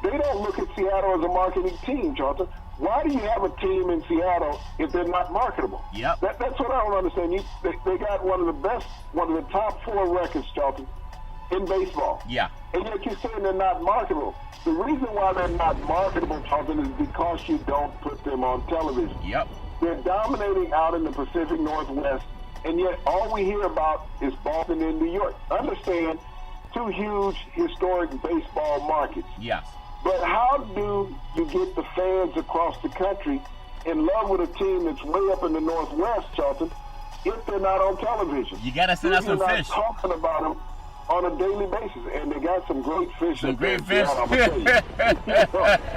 they don't look at Seattle as a marketing team, Charlton. Why do you have a team in Seattle if they're not marketable? Yep. That's what I don't understand. They got one of the top 4 records, Charlton, in baseball. Yeah. And yet you're saying they're not marketable. The reason why they're not marketable, Charlton, is because you don't put them on television. Yep. They're dominating out in the Pacific Northwest, and yet all we hear about is Boston and New York. Understand, 2 huge historic baseball markets. Yes. But how do you get the fans across the country in love with a team that's way up in the Northwest, Charlton, if they're not on television? You got to send out some You're fish. not talking about them on a daily basis, and they got some great fish. Some great fish. I'm gonna tell you.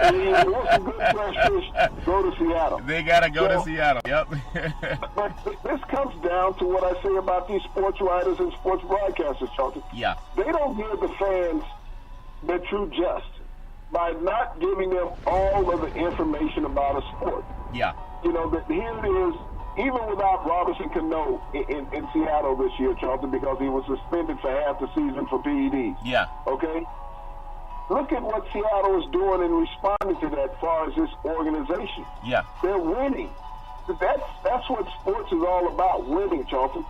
And you want some good fresh fish, go to Seattle. They got to go to Seattle. Yep. But this comes down to what I say about these sports writers and sports broadcasters, Charlton. Yeah. They don't give the fans the true just by not giving them all of the information about a sport. Yeah. That here it is, even without Robinson Cano in Seattle this year, Charlton, because he was suspended for half the season for PEDs. Yeah. Okay? Look at what Seattle is doing in responding to that as far as this organization. Yeah. They're winning. That's what sports is all about, winning, Charlton.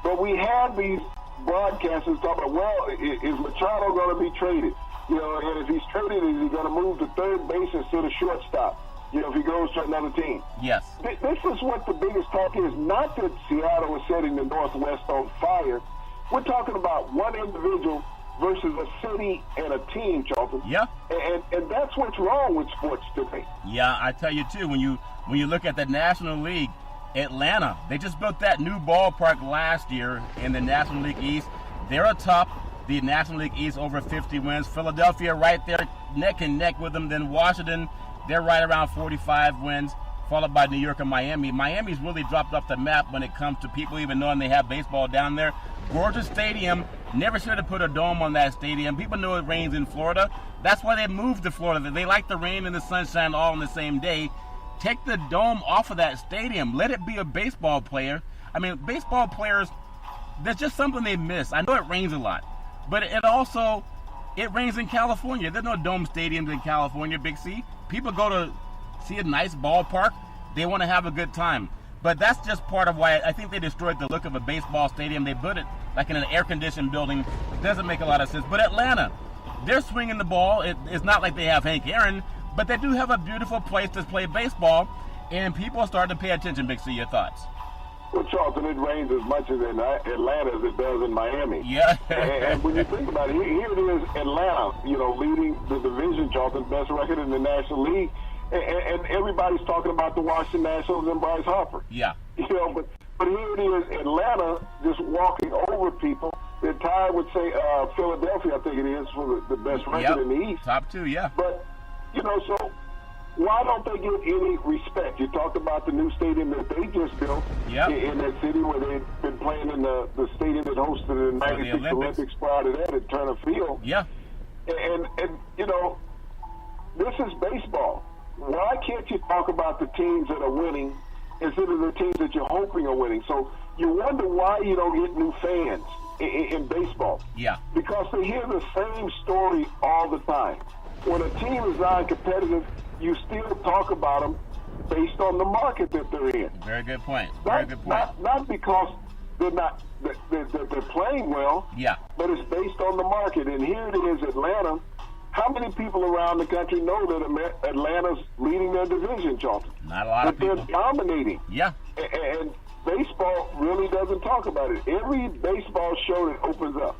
But we have these broadcasters talking about, well, is Machado going to be traded? And if he's traded, is he going to move to third base instead of shortstop? If he goes to another team. Yes. This is what the biggest talk is. Not that Seattle is setting the Northwest on fire. We're talking about one individual versus a city and a team, Charlton. Yeah. And that's what's wrong with sports today. Yeah, I tell you too. When you look at the National League, Atlanta, they just built that new ballpark last year in the National League East. They're atop the National League East, over 50 wins. Philadelphia right there, neck and neck with them. Then Washington, they're right around 45 wins, followed by New York and Miami. Miami's really dropped off the map when it comes to people even knowing they have baseball down there. Gorgeous stadium. Never should have put a dome on that stadium. People know it rains in Florida. That's why they moved to Florida. They like the rain and the sunshine all on the same day. Take the dome off of that stadium. Let it be a baseball player. I mean, baseball players, there's just something they miss. I know it rains a lot, but it rains in California. There's no dome stadiums in California, Big C. People go to see a nice ballpark. They want to have a good time. But that's just part of why I think they destroyed the look of a baseball stadium. They built it like in an air-conditioned building. It doesn't make a lot of sense. But Atlanta, they're swinging the ball. It's not like they have Hank Aaron, but they do have a beautiful place to play baseball, and people are starting to pay attention. Big C, your thoughts? Well, Charlton, it rains as much as in Atlanta as it does in Miami. Yeah. and when you think about it, here it is, Atlanta, leading the division, Charlton, best record in the National League. And everybody's talking about the Washington Nationals and Bryce Harper. Yeah. But here it is, Atlanta just walking over people. They're tied with, say, Philadelphia, I think it is, for the best record in the East. Top 2, yeah. But, so why don't they get any respect? You talked about the new stadium that they just built in that city where they've been playing in the stadium that hosted the 96 Olympics prior to that at Turner Field. Yeah. And this is baseball. Why can't you talk about the teams that are winning instead of the teams that you're hoping are winning? So you wonder why you don't get new fans in baseball. Yeah. Because they hear the same story all the time. When a team is non-competitive, you still talk about them based on the market that they're in. Very good point. Not because they're playing well. Yeah. But it's based on the market. And here it is, Atlanta. How many people around the country know that Atlanta's leading their division, Charlton? Not a lot of people. They're dominating. Yeah. And baseball really doesn't talk about it. Every baseball show that opens up,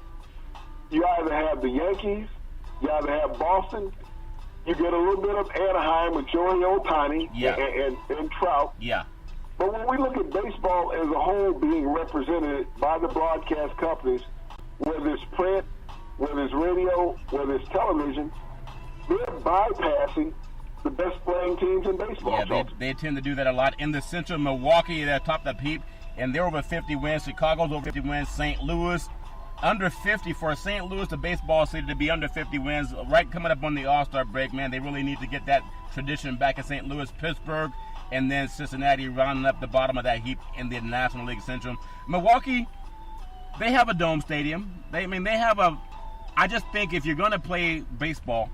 you either have the Yankees, you either have Boston, you get a little bit of Anaheim with Joey Ohtani and Trout. Yeah. But when we look at baseball as a whole being represented by the broadcast companies, whether it's print, whether it's radio, whether it's television, they're bypassing the best playing teams in baseball. Yeah, they tend to do that a lot. In the Central, Milwaukee, they're top the heap, and they're over 50 wins. Chicago's over 50 wins. St. Louis, under 50. For St. Louis, the baseball city, to be under 50 wins, right coming up on the All-Star break, man, they really need to get that tradition back in St. Louis. Pittsburgh, and then Cincinnati rounding up the bottom of that heap in the National League Central. Milwaukee, They have a dome stadium. They have a. I just think if you're going to play baseball,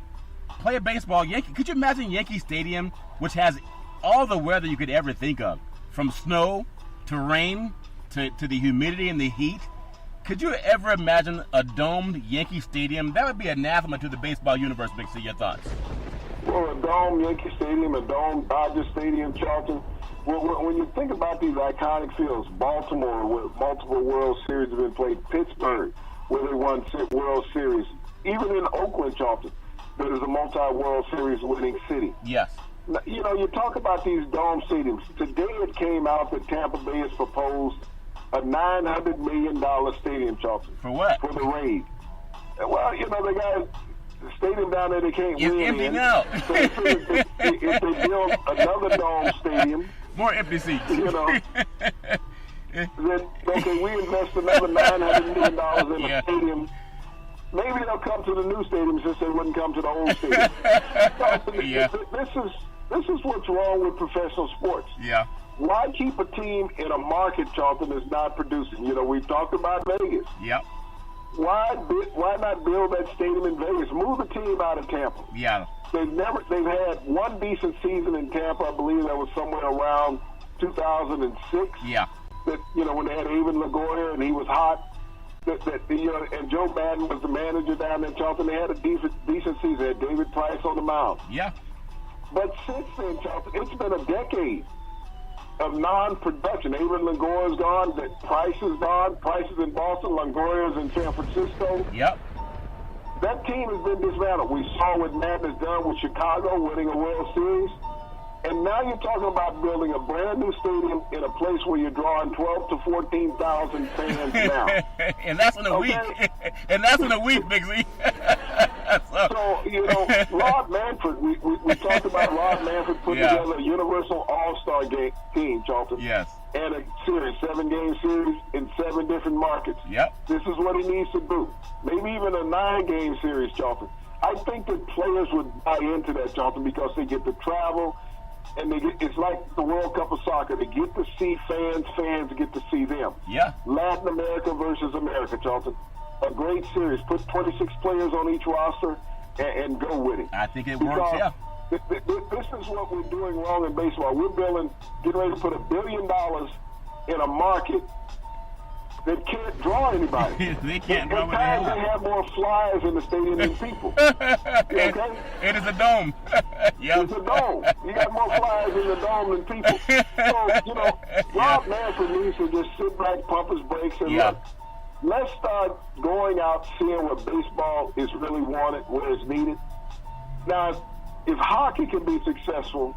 play a baseball. Could you imagine Yankee Stadium, which has all the weather you could ever think of, from snow to rain to the humidity and the heat? Could you ever imagine a domed Yankee Stadium? That would be anathema to the baseball universe, Big C. Your thoughts? Well, a dome Yankee Stadium, a dome Dodger Stadium, Charlton. Well, when you think about these iconic fields, Baltimore, where multiple World Series have been played, Pittsburgh, where they won World Series, even in Oakland, Charlton, that is a multi-World Series winning city. Yes. Now, you talk about these dome stadiums. Today it came out that Tampa Bay has proposed a $900 million stadium, Charlton. For what? For the Rays. Well, they got a stadium down there they can't win in. It's empty now. So if they build another dome stadium, more empty seats. That, okay, we invest another $900 million in a stadium. Maybe they'll come to the new stadium since they wouldn't come to the old stadium. Yeah. This is what's wrong with professional sports. Yeah. Why keep a team in a market, Charlton, that's not producing? We've talked about Vegas. Yep. Why not build that stadium in Vegas? Move the team out of Tampa. Yeah. They've had one decent season in Tampa. I believe that was somewhere around 2006. Yeah. That when they had Evan Longoria and he was hot. And Joe Madden was the manager down there in Charlton. They had a decent season. They had David Price on the mound. Yeah. But since then, Charlton, it's been a decade of non-production. Evan Longoria's gone. Price is gone. Price is in Boston. Longoria's in San Francisco. Yep. That team has been dismantled. We saw what Madden has done with Chicago, winning a World Series. And now you're talking about building a brand new stadium in a place where you're drawing 12 to 14,000 fans now. And that's in a week. And that's in a week, Big Z. So, Rod Manfred, we talked about Rod Manfred putting together a universal all-star team, Charlton. Yes. And a series, 7-game series in 7 different markets. Yep. This is what he needs to do. Maybe even a 9-game series, Charlton. I think that players would buy into that, Charlton, because they get to travel. And it's like the World Cup of Soccer. They get to see fans get to see them. Yeah. Latin America versus America, Charlton. A great series. Put 26 players on each roster and go with it. I think it works, yeah. This is what we're doing wrong in baseball. We're getting ready to put $1 billion in a market that can't draw anybody. They can't draw what they want. They have more flyers in the stadium than people. Okay? It is a dome. Yep. It's a dome. You got more flyers in the dome than people. So, Rob Manfred needs to just sit back, pump his brakes, and look. Let's start going out, seeing what baseball is really wanted, where it's needed. Now, if hockey can be successful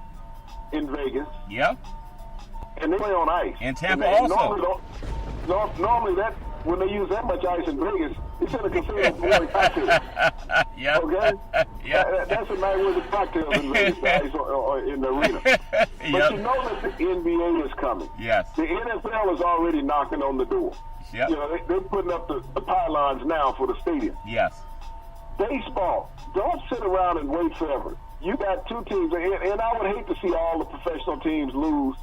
in Vegas, and they play on ice, and Tampa also. Normally, that when they use that much ice in Vegas, it's in a casino pouring cocktails. Yep. Okay? Yep. That's a night worth of cocktails in Vegas, the ice or in the arena. But you know that the NBA is coming. Yes. The NFL is already knocking on the door. Yep. They're putting up the pylons now for the stadium. Yes. Baseball, don't sit around and wait forever. You got 2 teams, and I would hate to see all the professional teams lose,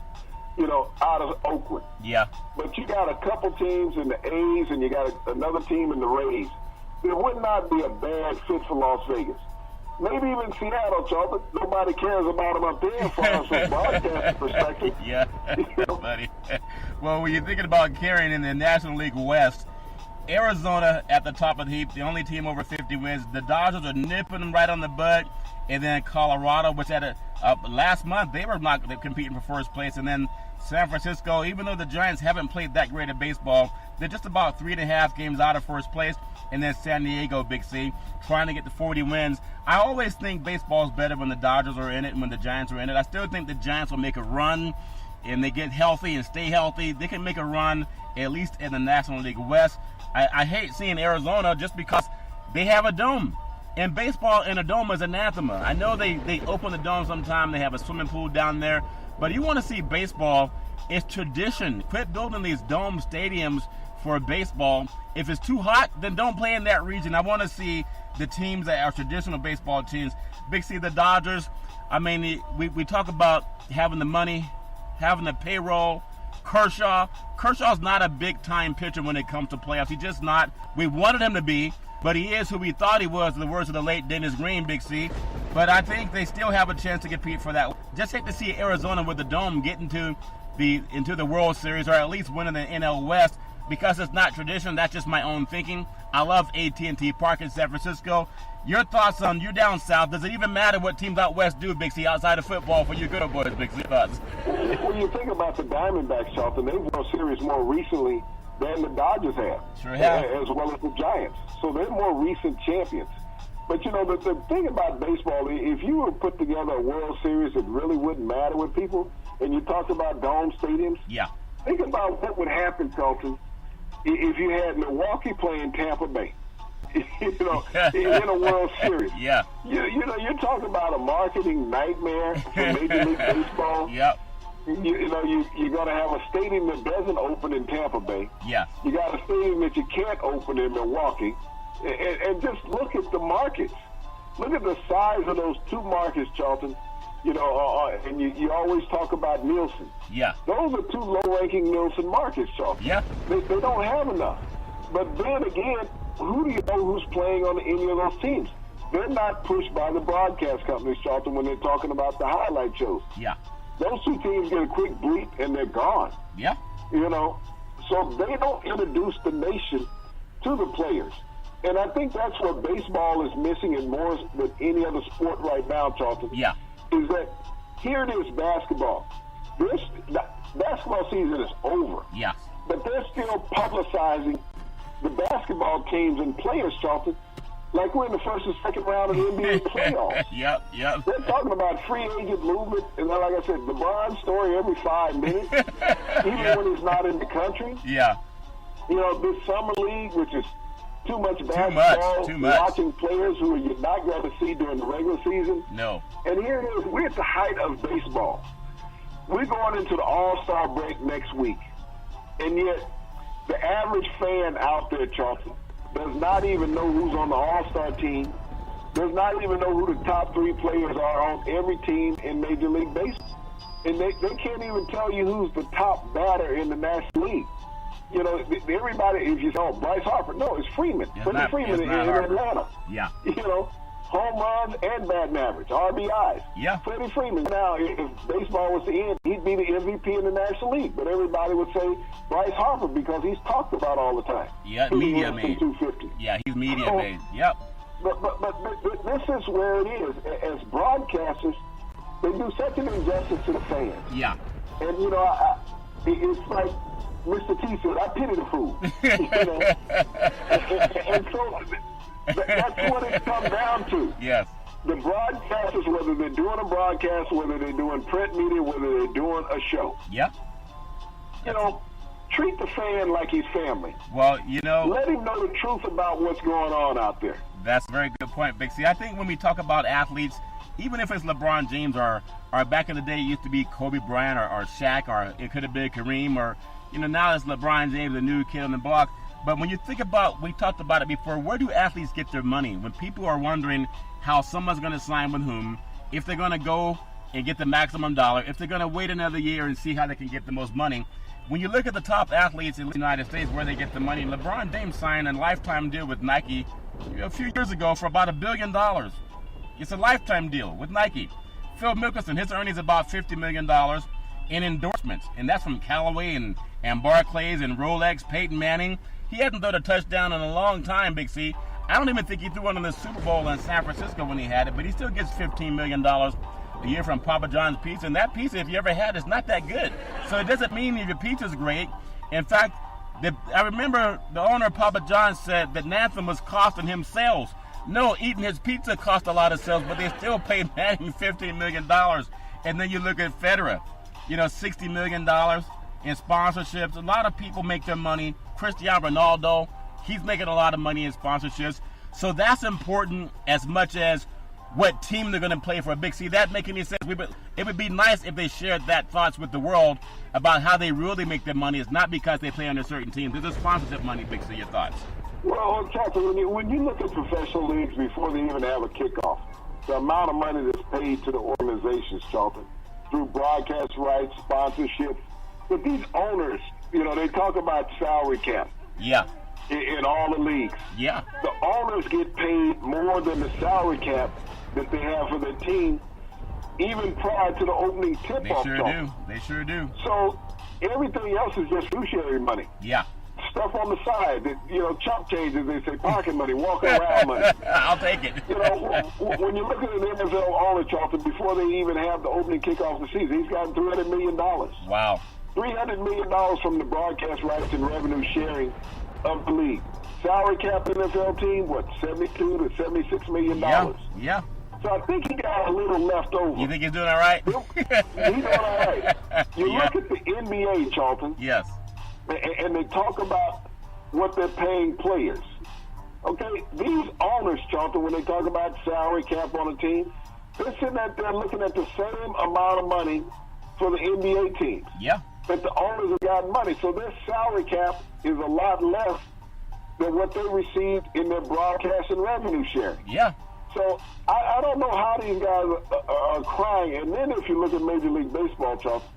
out of Oakland. Yeah. But you got a couple teams in the A's, and you got another team in the Rays. It would not be a bad fit for Las Vegas. Maybe even Seattle, Charlie. Nobody cares about them up there from a broadcast perspective. Yeah, buddy. Well, when you're thinking about carrying in the National League West, Arizona at the top of the heap, the only team over 50 wins. The Dodgers are nipping them right on the butt. And then Colorado, which had last month, they were not competing for first place. And then San Francisco, even though the Giants haven't played that great of baseball, they're just about 3.5 games out of first place. And then San Diego, Big C, trying to get to 40 wins. I always think baseball is better when the Dodgers are in it and when the Giants are in it. I still think the Giants will make a run, and they get healthy and stay healthy. They can make a run, at least in the National League West. I hate seeing Arizona just because they have a dome. And baseball in a dome is anathema. I know they open the dome sometime. They have a swimming pool down there. But you want to see baseball, it's tradition. Quit building these dome stadiums for baseball. If it's too hot, then don't play in that region. I want to see the teams that are traditional baseball teams. Big C, the Dodgers. I mean, we talk about having the money, having the payroll, Kershaw's not a big-time pitcher when it comes to playoffs. He's just not. We wanted him to be, but he is who we thought he was, in the words of the late Dennis Green, Big C. But I think they still have a chance to compete for that. Just hate to see Arizona with the Dome get into the World Series, or at least winning the NL West, because it's not tradition. That's just my own thinking. I love AT&T Park in San Francisco. Your thoughts on you down south? Does it even matter what teams out west do, Big C, outside of football for you good old boys, Big C? Thoughts? When you think about the Diamondbacks, Charlton, they've won series more recently than the Dodgers have. Sure have. As well as the Giants. So they're more recent champions. But, you know, the thing about baseball, if you were to put together a World Series, it really wouldn't matter with people. And you talked about dome stadiums. Yeah. Think about what would happen, Charlton, if you had Milwaukee playing Tampa Bay. You know, in a World Series. Yeah. You know, you're talking about a marketing nightmare for Major League Baseball. Yep. You know, you're going to have a stadium that doesn't open in Tampa Bay. Yeah. You got a stadium that you can't open in Milwaukee. And just look at the markets. Look at the size of those two markets, Charlton. You know, and you always talk about Nielsen. Yeah. Those are two low-ranking Nielsen markets, Charlton. Yeah. They don't have enough. But then again, who do you know who's playing on any of those teams? They're not pushed by the broadcast companies, Charlton, when they're talking about the highlight shows. Yeah. Those two teams get a quick bleep and they're gone. Yeah. You know, so they don't introduce the nation to the players. And I think that's what baseball is missing and more than any other sport right now, Charlton. Yeah. Is that here it is basketball. This basketball season is over. Yeah. But they're still publicizing the basketball teams and players, Charlton, like we're in the first and second round of the NBA playoffs. Yep. They're talking about free agent movement, and then, like I said, LeBron's story every 5 minutes, even when he's not in the country. Yeah. You know, this summer league, which is too much basketball, Too much. watching players who you're not going to see during the regular season. No. And here it is. We're at the height of baseball. We're going into the All-Star break next week, and yet the average fan out there, Charlton, does not even know who's on the All-Star team, does not even know who the top 3 players are on every team in Major League Baseball. And they can't even tell you who's the top batter in the National League. You know, everybody, if you say, Bryce Harper, no, it's Freeman. Freddie Freeman in Atlanta. Yeah. You know, home runs and batting average, RBIs. Yeah. Freddie Freeman. Now, if baseball was to end, he'd be the MVP in the National League. But everybody would say Bryce Harper because he's talked about all the time. Yeah, media made. 250. Yeah, he's media made. Yep. But this is where it is. As broadcasters, they do such an injustice to the fans. Yeah. And, you know, it's like Mr. T said, I pity the fool. You know? and so that's what it comes down to. Yes. The broadcasters, whether they're doing a broadcast, whether they're doing print media, whether they're doing a show. Yep. You know, treat the fan like he's family. Well, you know. Let him know the truth about what's going on out there. That's a very good point, Big C. I think when we talk about athletes, even if it's LeBron James or back in the day it used to be Kobe Bryant or Shaq, or it could have been Kareem, or, you know, now it's LeBron James, the new kid on the block. But when you think about, we talked about it before, where do athletes get their money? When people are wondering how someone's going to sign with whom, if they're going to go and get the maximum dollar, if they're going to wait another year and see how they can get the most money. When you look at the top athletes in the United States, where they get the money, LeBron James signed a lifetime deal with Nike a few years ago for about $1 billion. It's a lifetime deal with Nike. Phil Mickelson, his earnings about $50 million in endorsements, and that's from Callaway and Barclays and Rolex. Peyton Manning, he hasn't thrown a touchdown in a long time, Big C. I don't even think he threw one in the Super Bowl in San Francisco when he had it, but he still gets $15 million a year from Papa John's Pizza, and that pizza, if you ever had, is not that good. So it doesn't mean if your pizza's great. In fact, I remember the owner of Papa John's said that Nantham was costing him sales. No, eating his pizza cost a lot of sales, but they still paid Manning $15 million. And then you look at Federer, you know, $60 million in sponsorships. A lot of people make their money. Cristiano Ronaldo, he's making a lot of money in sponsorships. So that's important as much as what team they're going to play for. Big C, that make any sense? It would be nice if they shared that thoughts with the world about how they really make their money. It's not because they play under certain teams. There's a sponsorship money, Big C. Your thoughts? Well, Charlton, when you look at professional leagues before they even have a kickoff, the amount of money that's paid to the organizations, Charlton, through broadcast rights, sponsorship, But these owners, they talk about salary cap. Yeah. In all the leagues. Yeah. The owners get paid more than the salary cap that they have for their team, even prior to the opening tip-off. They sure do. So everything else is just fiduciary money. Yeah. Stuff on the side, chump changes, they say, pocket money, walk around money. I'll take it. When you look at an NFL owner, Charlton, before they even have the opening kickoff of the season, he's gotten $300 million. Wow. $300 million from the broadcast rights and revenue sharing of the league. Salary cap NFL team, what, $72 to $76 million? Yeah. So I think he got a little left over. You think he's doing all right? He's doing all right. You look at the NBA, Charlton. Yes. And they talk about what they're paying players. Okay, these owners, Charlton, when they talk about salary cap on a team, they're sitting out there looking at the same amount of money for the NBA teams. Yeah. But the owners have gotten money, so their salary cap is a lot less than what they received in their broadcast and revenue sharing. Yeah. So I don't know how these guys are crying. And then if you look at Major League Baseball, Charlton,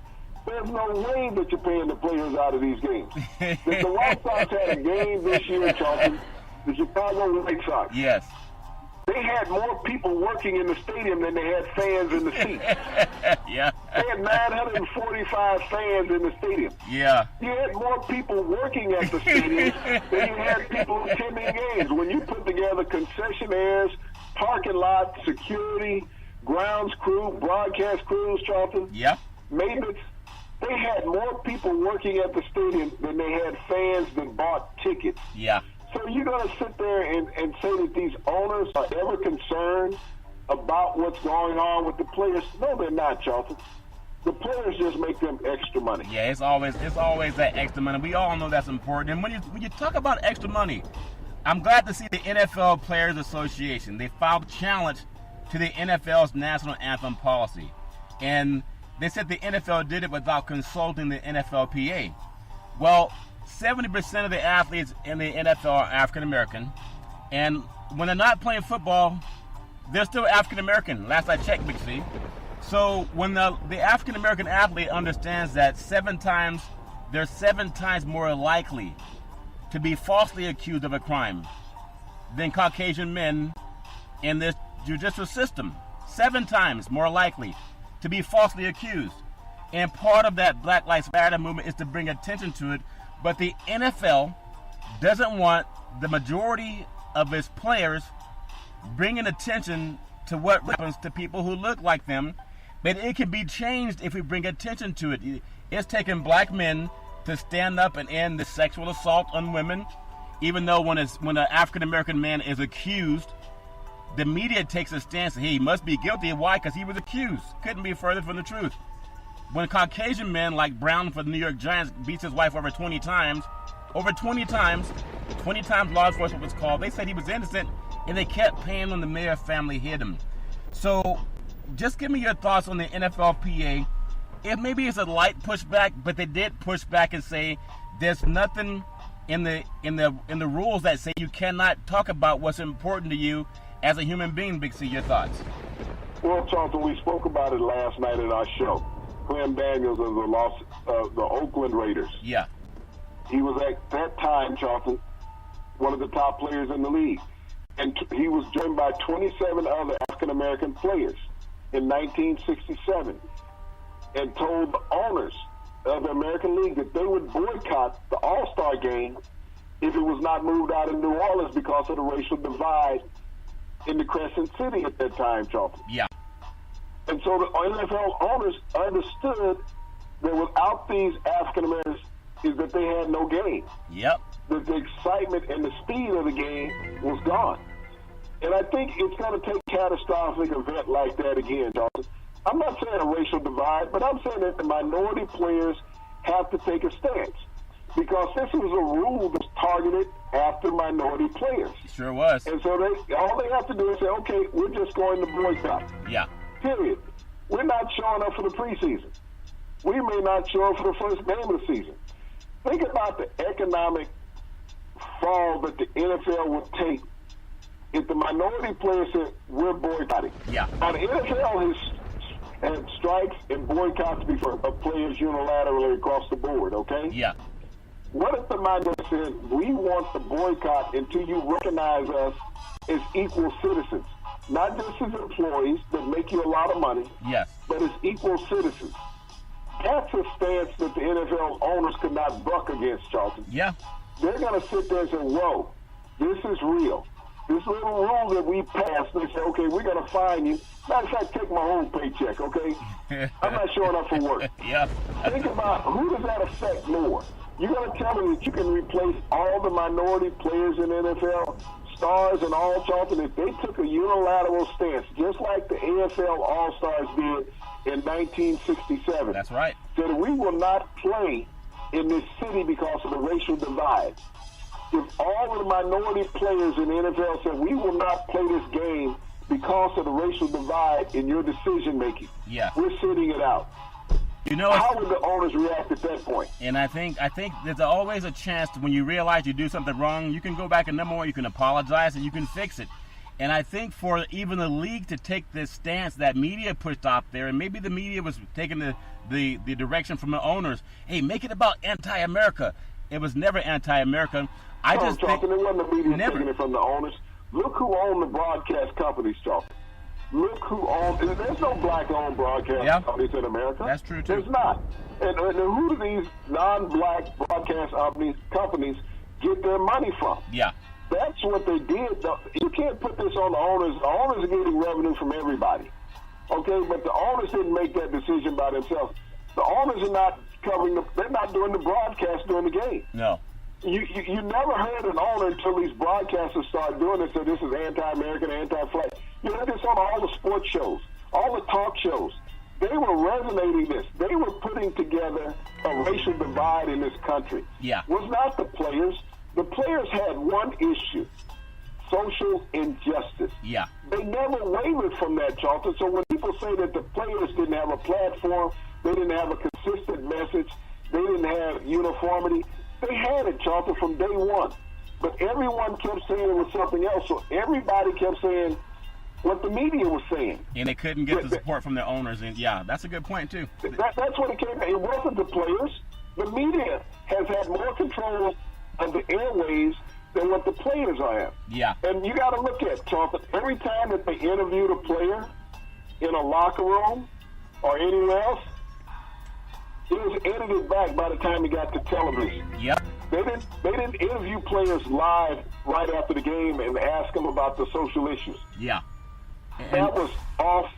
there's no way that you're paying the players out of these games. The White Sox had a game this year, Charlton, the Chicago White Sox. Yes. They had more people working in the stadium than they had fans in the seats. Yeah. They had 945 fans in the stadium. Yeah. You had more people working at the stadium than you had people attending games. When you put together concessionaires, parking lot, security, grounds crew, broadcast crews, Charlton, Yeah. maintenance, they had more people working at the stadium than they had fans that bought tickets. Yeah. So you're going to sit there and say that these owners are ever concerned about what's going on with the players? No, they're not, Charlton. The players just make them extra money. Yeah, it's always that extra money. We all know that's important. And when you talk about extra money, I'm glad to see the NFL Players Association. They filed a challenge to the NFL's national anthem policy. And they said the NFL did it without consulting the NFLPA. Well, 70% of the athletes in the NFL are African American, and when they're not playing football, they're still African American. Last I checked, Big C. So when the African American athlete understands that they're 7 times more likely to be falsely accused of a crime than Caucasian men in this judicial system. 7 times more likely to be falsely accused. And part of that Black Lives Matter movement is to bring attention to it. But the NFL doesn't want the majority of its players bringing attention to what happens to people who look like them. But it can be changed if we bring attention to it. It's taken black men to stand up and end the sexual assault on women. Even though when an African-American man is accused, the media takes a stance that he must be guilty. Why? Because he was accused. Couldn't be further from the truth. When Caucasian men like Brown for the New York Giants beats his wife over 20 times law enforcement was called, they said he was innocent, and they kept paying when the Mayer family hid him. So just give me your thoughts on the NFLPA. If maybe it's a light pushback, but they did push back and say there's nothing in the rules that say you cannot talk about what's important to you as a human being. Big C, your thoughts? Well, Charlton, we spoke about it last night in our show. Clem Daniels of the Oakland Raiders. Yeah. He was at that time, Charlton, one of the top players in the league. And he was joined by 27 other African-American players in 1967 and told the owners of the American League that they would boycott the All-Star game if it was not moved out of New Orleans because of the racial divide in the Crescent City at that time, Charlton. Yeah. And so the NFL owners understood that without these African Americans, is that they had no game. Yep. That the excitement and the speed of the game was gone. And I think it's going to take a catastrophic event like that again, Charlton. I'm not saying a racial divide, but I'm saying that the minority players have to take a stance. Because this was a rule that's targeted after minority players. It sure was. And so all they have to do is say, okay, we're just going to boycott. Yeah. Period. We're not showing up for the preseason. We may not show up for the first game of the season. Think about the economic fall that the NFL would take if the minority players said, we're boycotting. Yeah. Now, the NFL had strikes and boycotts of players unilaterally across the board, okay? Yeah. What if the minority said, we want the boycott until you recognize us as equal citizens? Not just as employees that make you a lot of money, Yes. but as equal citizens. That's a stance that the NFL owners could not buck against, Charlton. Yeah. They're going to sit there and say, whoa, this is real. This little rule that we passed, they say, okay, we're going to fine you. Matter of fact, take my whole paycheck, okay? I'm not showing up for work. Yeah. Think about who does that affect more? You're going to tell me that you can replace all the minority players in the NFL, stars and all, Charlton, if they took a unilateral stance, just like the AFL All-Stars did in 1967. That's right. Said we will not play in this city because of the racial divide. If all of the minority players in the NFL said we will not play this game because of the racial divide in your decision making, Yeah. we're sitting it out. You know, How would the owners react at that point? and I think there's always a chance when you realize you do something wrong, you can go back and number one, you can apologize and you can fix it. And I think for even the league to take this stance that media pushed out there, and maybe the media was taking the direction from the owners, hey, make it about anti-America. It was never anti-America. I just think Charlton, it wasn't the media never. taking it from the owners. Look who owned the broadcast companies, Charlton. Look who owned. There's no black-owned broadcast companies in America. That's true, too. There's not. And who do these non-black broadcast companies get their money from? Yeah. That's what they did. You can't put this on the owners. The owners are getting revenue from everybody. Okay, but the owners didn't make that decision by themselves. The owners are not they're not doing the broadcast during the game. No. You never heard an owner until these broadcasters started doing it, so this is anti-American, anti-flag. You heard this on all the sports shows, all the talk shows. They were resonating this. They were putting together a racial divide in this country. Yeah. Was not the players. The players had one issue, social injustice. Yeah. They never wavered from that, Charlton. So when people say that the players didn't have a platform, they didn't have a consistent message, they didn't have uniformity, they had it, Charlton, from day one. But everyone kept saying it was something else. So everybody kept saying what the media was saying. And they couldn't get the support from their owners. And yeah, that's a good point, too. That's what it came to. It wasn't the players. The media has had more control of the airwaves than what the players are. Yeah. And you got to look at, Charlton, every time that they interviewed a player in a locker room or anywhere else, it was edited back by the time he got to television. Yep. They didn't interview players live right after the game and ask them about the social issues. Yeah. That was off.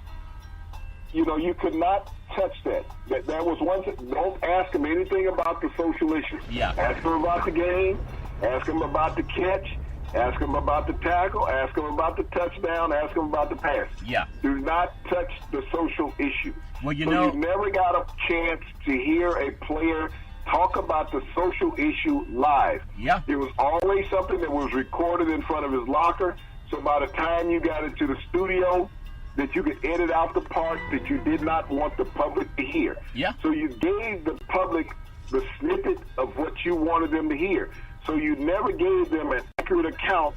You know, you could not touch that. That was one thing. Don't ask them anything about the social issues. Yeah. Ask them about the game. Ask them about the catch. Ask them about the tackle. Ask them about the touchdown. Ask them about the pass. Yeah. Do not touch the social issue. Well, you So know, you never got a chance to hear a player talk about the social issue live. Yeah. It was always something that was recorded in front of his locker. So by the time you got into the studio, that you could edit out the part that you did not want the public to hear. Yeah. So you gave the public the snippet of what you wanted them to hear. So you never gave them an accurate account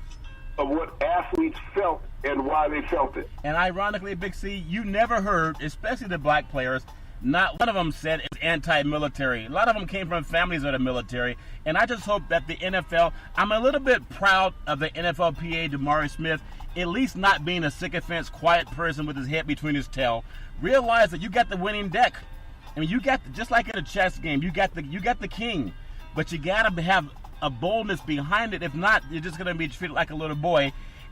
of what athletes felt and why they felt it. and ironically, Big C, you never heard, especially the black players, not one of them said it's anti-military. A lot of them came from families of the military. And I just hope that the NFL, I'm a little bit proud of the NFLPA, Damari Smith, at least not being a sycophant, quiet person with his head between his tail. Realize that you got the winning deck. I mean, you got, just like in a chess game, you got the king. But you got to have a boldness behind it. If not, you're just going to be treated like a little boy.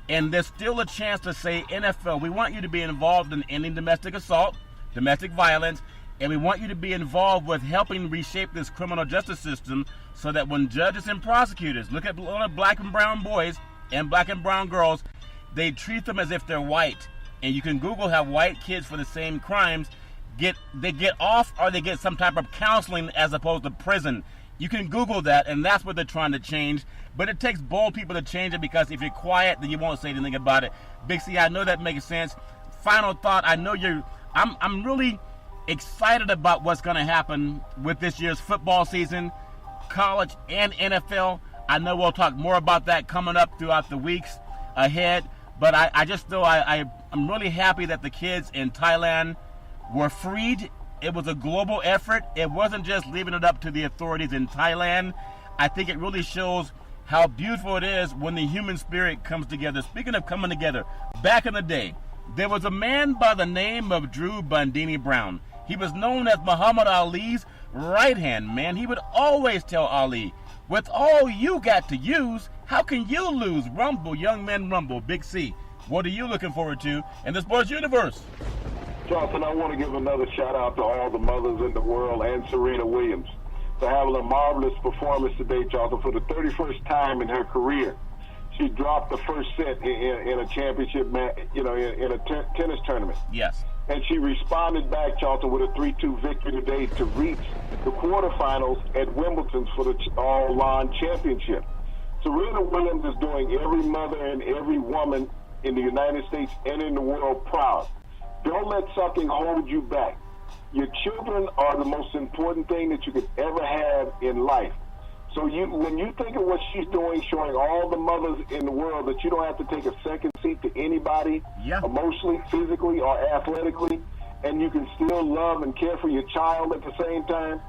And there's still a chance to say, NFL, we want you to be involved in ending domestic assault, domestic violence, and we want you to be involved with helping reshape this criminal justice system so that when judges and prosecutors look at black and brown boys and black and brown girls, they treat them as if they're white. And you can Google how white kids for the same crimes get off, or they get some type of counseling as opposed to prison. You can Google that, and that's what they're trying to change. But it takes bold people to change it, because if you're quiet, then you won't say anything about it. Big C, I know that makes sense. Final thought, I know I'm really excited about what's going to happen with this year's football season, college and NFL. I know we'll talk more about that coming up throughout the weeks ahead. But I just know I'm really happy that the kids in Thailand were freed. It was a global effort. It wasn't just leaving it up to the authorities in Thailand. I think it really shows how beautiful it is when the human spirit comes together. Speaking of coming together, back in the day, there was a man by the name of Drew Bandini Brown. He was known as Muhammad Ali's right-hand man. He would always tell Ali, with all you got to use, how can you lose? Rumble, young men rumble. Big C, what are you looking forward to in the sports universe? Charlton, I want to give another shout-out to all the mothers in the world and Serena Williams for having a marvelous performance today, Charlton, for the 31st time in her career. She dropped the first set in a championship match, in a tennis tournament. Yes. And she responded back, Charlton, with a 3-2 victory today to reach the quarterfinals at Wimbledon for the All-Lawn Championship. Serena Williams is doing every mother and every woman in the United States and in the world proud. Don't let something hold you back. Your children are the most important thing that you could ever have in life. So when you think of what she's doing, showing all the mothers in the world that you don't have to take a second seat to anybody, emotionally, physically, or athletically, and you can still love and care for your child at the same time,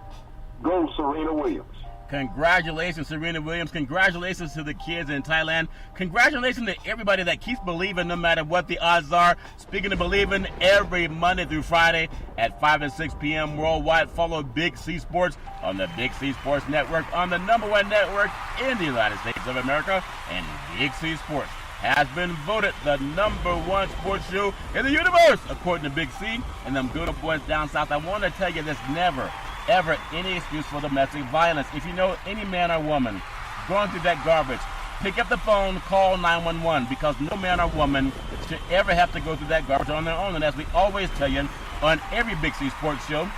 go Serena Williams. Congratulations, Serena Williams. Congratulations to the kids in Thailand. Congratulations to everybody that keeps believing no matter what the odds are. Speaking of believing, every Monday through Friday at 5 and 6 p.m. worldwide, follow Big C Sports on the Big C Sports Network, on the #1 network in the United States of America. And Big C Sports has been voted the #1 sports show in the universe, according to Big C and them good boys down south. I want to tell you, there's never ever any excuse for domestic violence. If you know any man or woman going through that garbage, pick up the phone, call 911, because no man or woman should ever have to go through that garbage on their own. And as we always tell you on every Big C Sports show,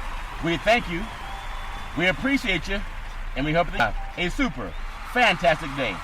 we thank you, we appreciate you, and we hope you have a super fantastic day.